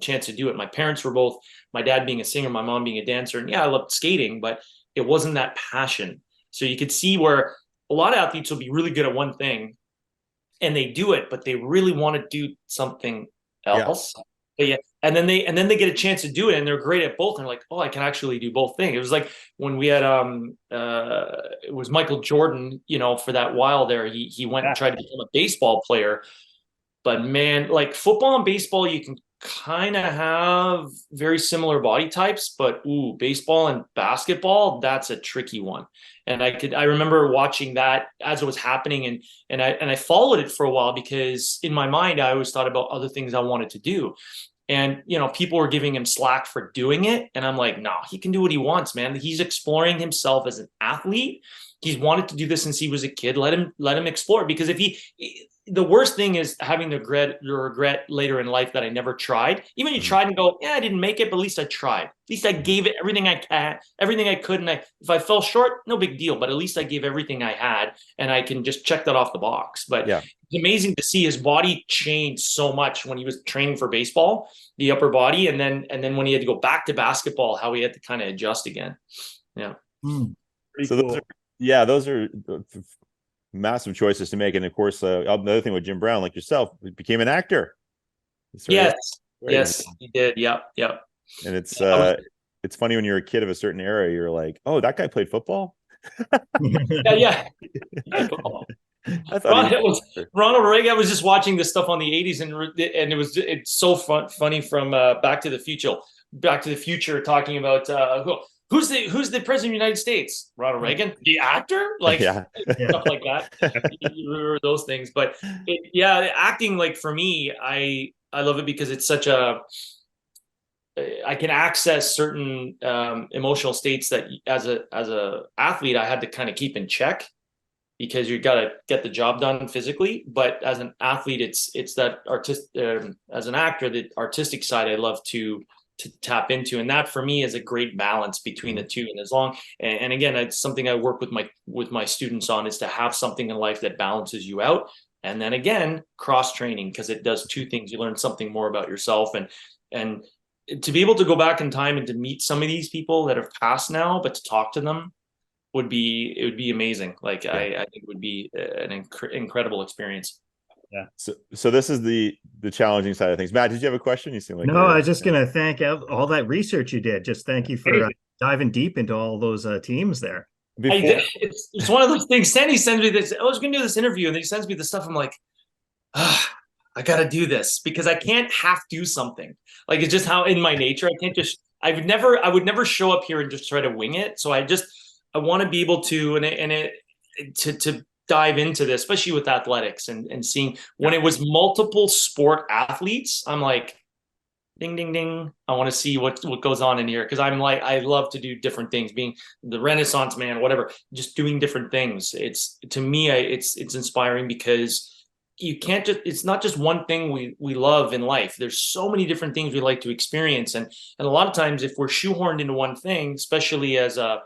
chance to do it. My parents were both, my dad being a singer, my mom being a dancer. And yeah, I loved skating, but it wasn't that passion. So you could see where a lot of athletes will be really good at one thing and they do it, but they really want to do something else. Yeah. But yeah, and then they get a chance to do it, and they're great at both. And they're like, oh, I can actually do both things. It was like when we had it was Michael Jordan, for that while there, he went and tried to become a baseball player. But man, like football and baseball, you can kind of have very similar body types, but baseball and basketball, that's a tricky one. And I remember watching that as it was happening, and I followed it for a while because in my mind I always thought about other things I wanted to do. And people were giving him slack for doing it, and I'm like, no, he can do what he wants, man. He's exploring himself as an athlete. He's wanted to do this since he was a kid. Let him explore, because the worst thing is having the regret later in life that I never tried. Even you tried and go, yeah, I didn't make it, but at least I tried. At least I gave it everything I could. And if I fell short, no big deal. But at least I gave everything I had, and I can just check that off the box. But yeah, it's amazing to see his body change so much when he was training for baseball, the upper body, and then when he had to go back to basketball, how he had to kind of adjust again. Yeah. So cool. Those are massive choices to make. And of course, another thing with Jim Brown, like yourself, became an actor. Yes, he did. Yep. And it's funny when you're a kid of a certain era, you're like, oh, that guy played football. Yeah. Ronald Reagan. I was just watching this stuff on the 80s, and it's so funny from Back to the Future, talking about Who's the president of the United States? Ronald Reagan, the actor, stuff like that. You remember those things, but acting, like for me, I love it because it's such I can access certain emotional states that as a athlete I had to kind of keep in check, because you got to get the job done physically. But as an athlete, it's that as an actor, the artistic side I love to tap into, and that for me is a great balance between the two. And again, it's something I work with my students on, is to have something in life that balances you out, and then again cross training, because it does two things. You learn something more about yourself, and to be able to go back in time and to meet some of these people that have passed now, but to talk to them would be amazing. I think it would be an incredible experience. Yeah. So this is the challenging side of things. Matt, did you have a question? You seem like no. I was just going to thank all that research you did. Just thank you for diving deep into all those teams there. It's one of those things. Sandy sends me this. I was going to do this interview, and then he sends me the stuff. I'm like, I got to do this because I can't half do something. Like, it's just how in my nature. I can't just. I would never show up here and just try to wing it. So I want to be able to to dive into this, especially with athletics, and seeing when it was multiple sport athletes, I'm like, ding, ding, ding. I want to see what goes on in here because I'm like I love to do different things. Being the Renaissance man, whatever, just doing different things. It's to me, it's inspiring because you can't just. It's not just one thing we love in life. There's so many different things we like to experience, and a lot of times if we're shoehorned into one thing, especially as a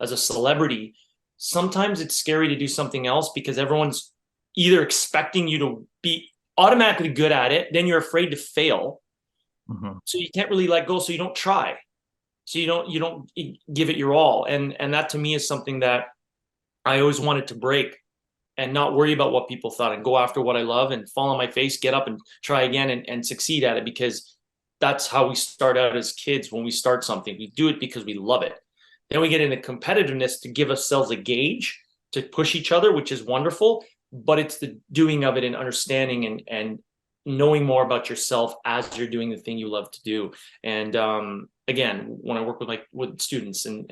celebrity, sometimes it's scary to do something else because everyone's either expecting you to be automatically good at it, then you're afraid to fail. So you can't really let go, so you don't try. So you don't give it your all. And that to me is something that I always wanted to break and not worry about what people thought and go after what I love and fall on my face, get up and try again and succeed at it, because that's how we start out as kids. When we start something, we do it because we love it. Then we get into competitiveness to give ourselves a gauge to push each other, which is wonderful. But it's the doing of it and understanding and knowing more about yourself as you're doing the thing you love to do. And again, when I work with students and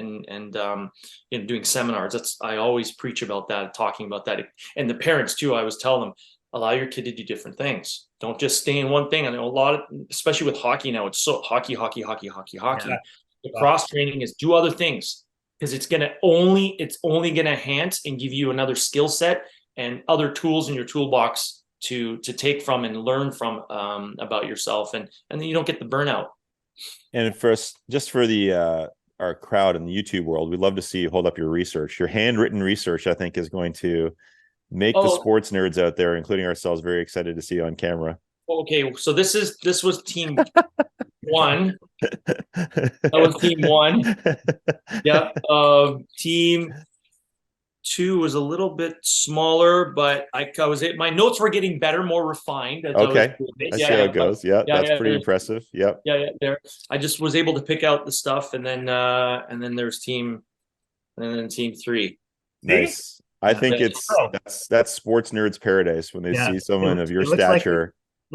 doing seminars, I always preach about that, talking about that, and the parents too. I always tell them, allow your kid to do different things. Don't just stay in one thing. I know a lot of, especially with hockey now, it's so hockey. Yeah. The cross training is do other things because it's only gonna enhance and give you another skill set and other tools in your toolbox to take from and learn from about yourself, and then you don't get the burnout. And for us, just for the our crowd in the YouTube world, we'd love to see you hold up your research. Your handwritten research, I think, is going to make the sports nerds out there, including ourselves, very excited to see you on camera. Okay, so this was team one. That was team one. Yeah. Team two was a little bit smaller, but my notes were getting better, more refined. Okay, I see how it goes. Yeah, that's pretty impressive. Yep. Yeah. There, I just was able to pick out the stuff, and then there's team, and then team three. Nice. I think that's sports nerds paradise when they see someone of your stature,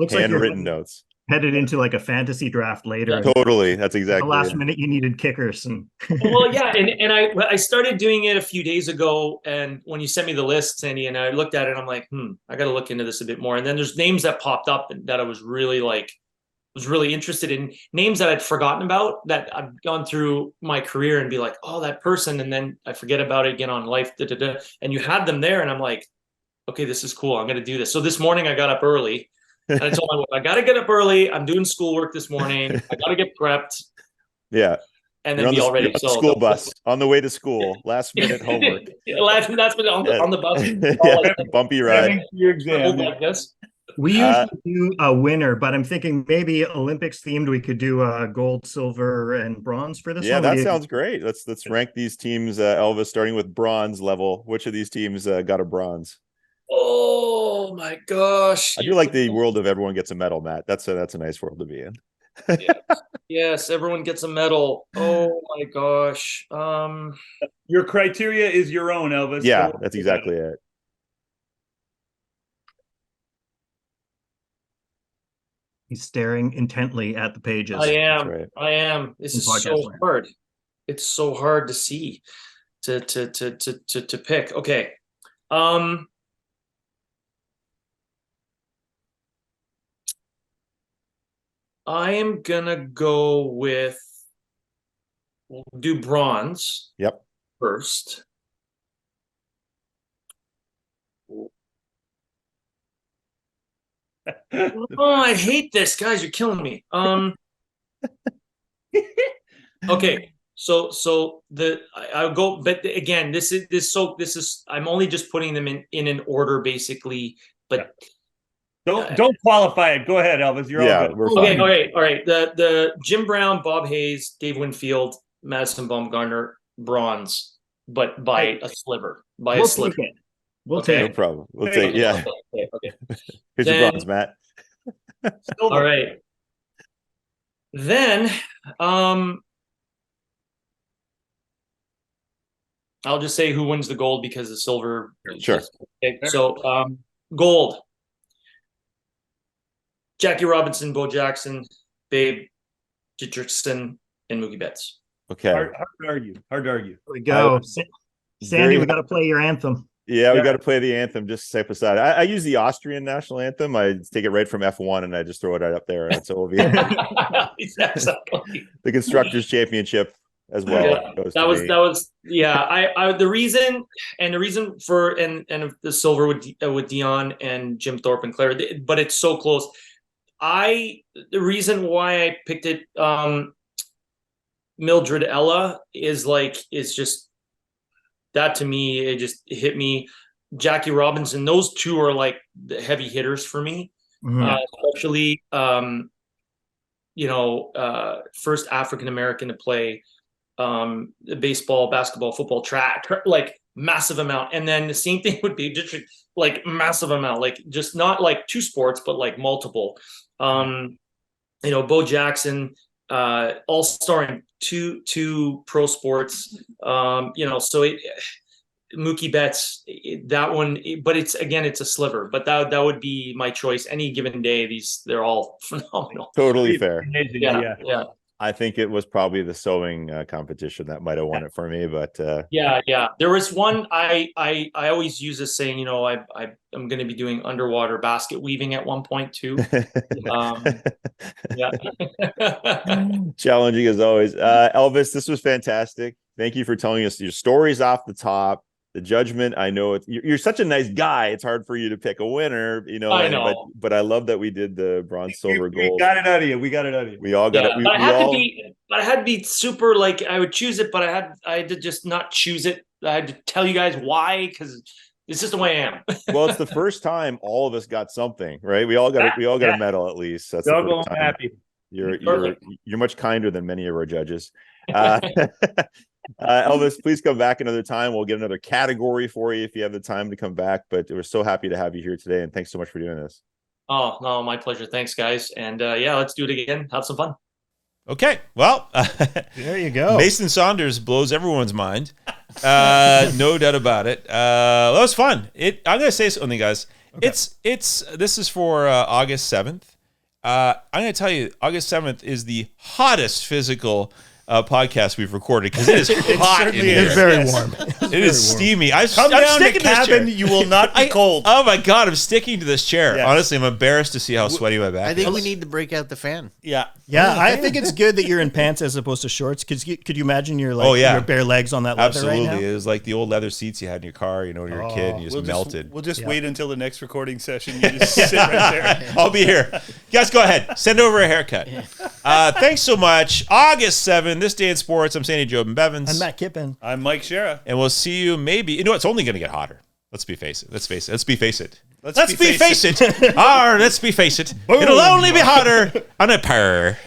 handwritten notes. Headed into like a fantasy draft later. Totally. That's exactly the last minute you needed kickers. And well, yeah. And I started doing it a few days ago. And when you sent me the list, Sandy, and I looked at it, I'm like, I got to look into this a bit more. And then there's names that popped up that I was really interested in, names that I'd forgotten about that I've gone through my career and be like, oh, that person. And then I forget about it again on life. And you had them there. And I'm like, okay, this is cool. I'm going to do this. So this morning I got up early. And I told my wife, I got to get up early. I'm doing schoolwork this morning. I got to get prepped. Yeah. And then be all ready. So school bus on the way to school, last minute homework. Last minute on the bus. Bumpy ride. Your exam. Like this. We usually do a winner, but I'm thinking maybe Olympics themed. We could do gold, silver, and bronze for this one. Yeah, that sounds great. Let's rank these teams, Elvis, starting with bronze level. Which of these teams got a bronze? Oh my gosh! I do like the world of everyone gets a medal, Matt. That's a nice world to be in. Yes, everyone gets a medal. Oh my gosh! Your criteria is your own, Elvis. Yeah, that's exactly it. He's staring intently at the pages. I am. This is so hard. It's so hard to see, to pick. Okay. I am gonna go with. We'll do bronze. Yep. First. Oh, I hate this, guys. You're killing me. Okay, so I'll go, but again, this is I'm only just putting them in an order, basically. But don't qualify it. Go ahead, Elvis. You're all good. We're okay, fine. all right. The Jim Brown, Bob Hayes, Dave Winfield, Madison Bumgarner, bronze, but by a sliver. By a sliver. We'll take No problem. We'll take Okay. Here's your bronze, Matt. All right. Then I'll just say who wins the gold because the silver. Sure. Okay. So gold. Jackie Robinson, Bo Jackson, Babe Dietrichson, and Mookie Betts. Okay. Hard to argue. Here we go. Sandy, we got to play your anthem. Yeah, we got to play the anthem just step aside. I use the Austrian national anthem. I take it right from F1 and I just throw it right up there, and so it'll be Exactly. the constructors championship as well. Yeah, that was I the reason for and the silver with Dion and Jim Thorpe and Claire, but it's so close. The reason why I picked it, Mildred Ella is just that to me. It just hit me. Jackie Robinson, those two are like the heavy hitters for me, especially first African American to play baseball, basketball, football, track, like massive amount. And then the same thing would be just like massive amount, like just not like two sports, but like multiple. Bo Jackson, all-star in two pro sports. So Mookie Betts, that one, but it's a sliver. But that would be my choice. Any given day, they're all phenomenal. Totally fair. Yeah. I think it was probably the sewing competition that might have won it for me, but yeah. There was one I always use this saying, I'm going to be doing underwater basket weaving at one point too. Yeah. Challenging as always. Elvis, this was fantastic. Thank you for telling us your stories off the top. The judgment, I know you're such a nice guy. It's hard for you to pick a winner, I know. But I love that we did the bronze, silver, gold. We got it out of you. We all got it. I had to be super, like, I would choose it, but I had to just not choose it. I had to tell you guys why, because it's just the way I am. Well, it's the first time all of us got something, right? We all got a medal at least. That's the first time. Happy. You're much kinder than many of our judges. Elvis, please come back another time. We'll get another category for you if you have the time to come back. But we're so happy to have you here today, and thanks so much for doing this. Oh, no, my pleasure. Thanks, guys. And let's do it again. Have some fun. Okay, well, there you go. Mason Saunders blows everyone's mind. No doubt about it. That was fun. I'm gonna say something, guys. Okay. This is for August 7th. I'm gonna tell you, August 7th is the hottest physical podcast we've recorded, because it is hot in here. It's very warm. It is steamy. Come down to cabin, you will not be cold. Oh my God, I'm sticking to this chair. Yes. Honestly, I'm embarrassed to see how sweaty my back is. I think we need to break out the fan. Yeah. I think it's good that you're in pants as opposed to shorts. Could you imagine your your bare legs on that leather Absolutely. right now? It was like the old leather seats you had in your car, when you were a kid, and you just melted. We'll just wait until the next recording session. You just sit right there. I'll be here. You guys, go ahead. Send over a haircut. Thanks so much. August 7th, This Day in Sports. I'm Sandy Jobin Bevins. I'm Matt Kippen. I'm Mike Shera. And we'll see you maybe. It's only going to get hotter. Let's be face it. Let's be face it. Let's be face it. Let's be face it. It'll only be hotter on a pair.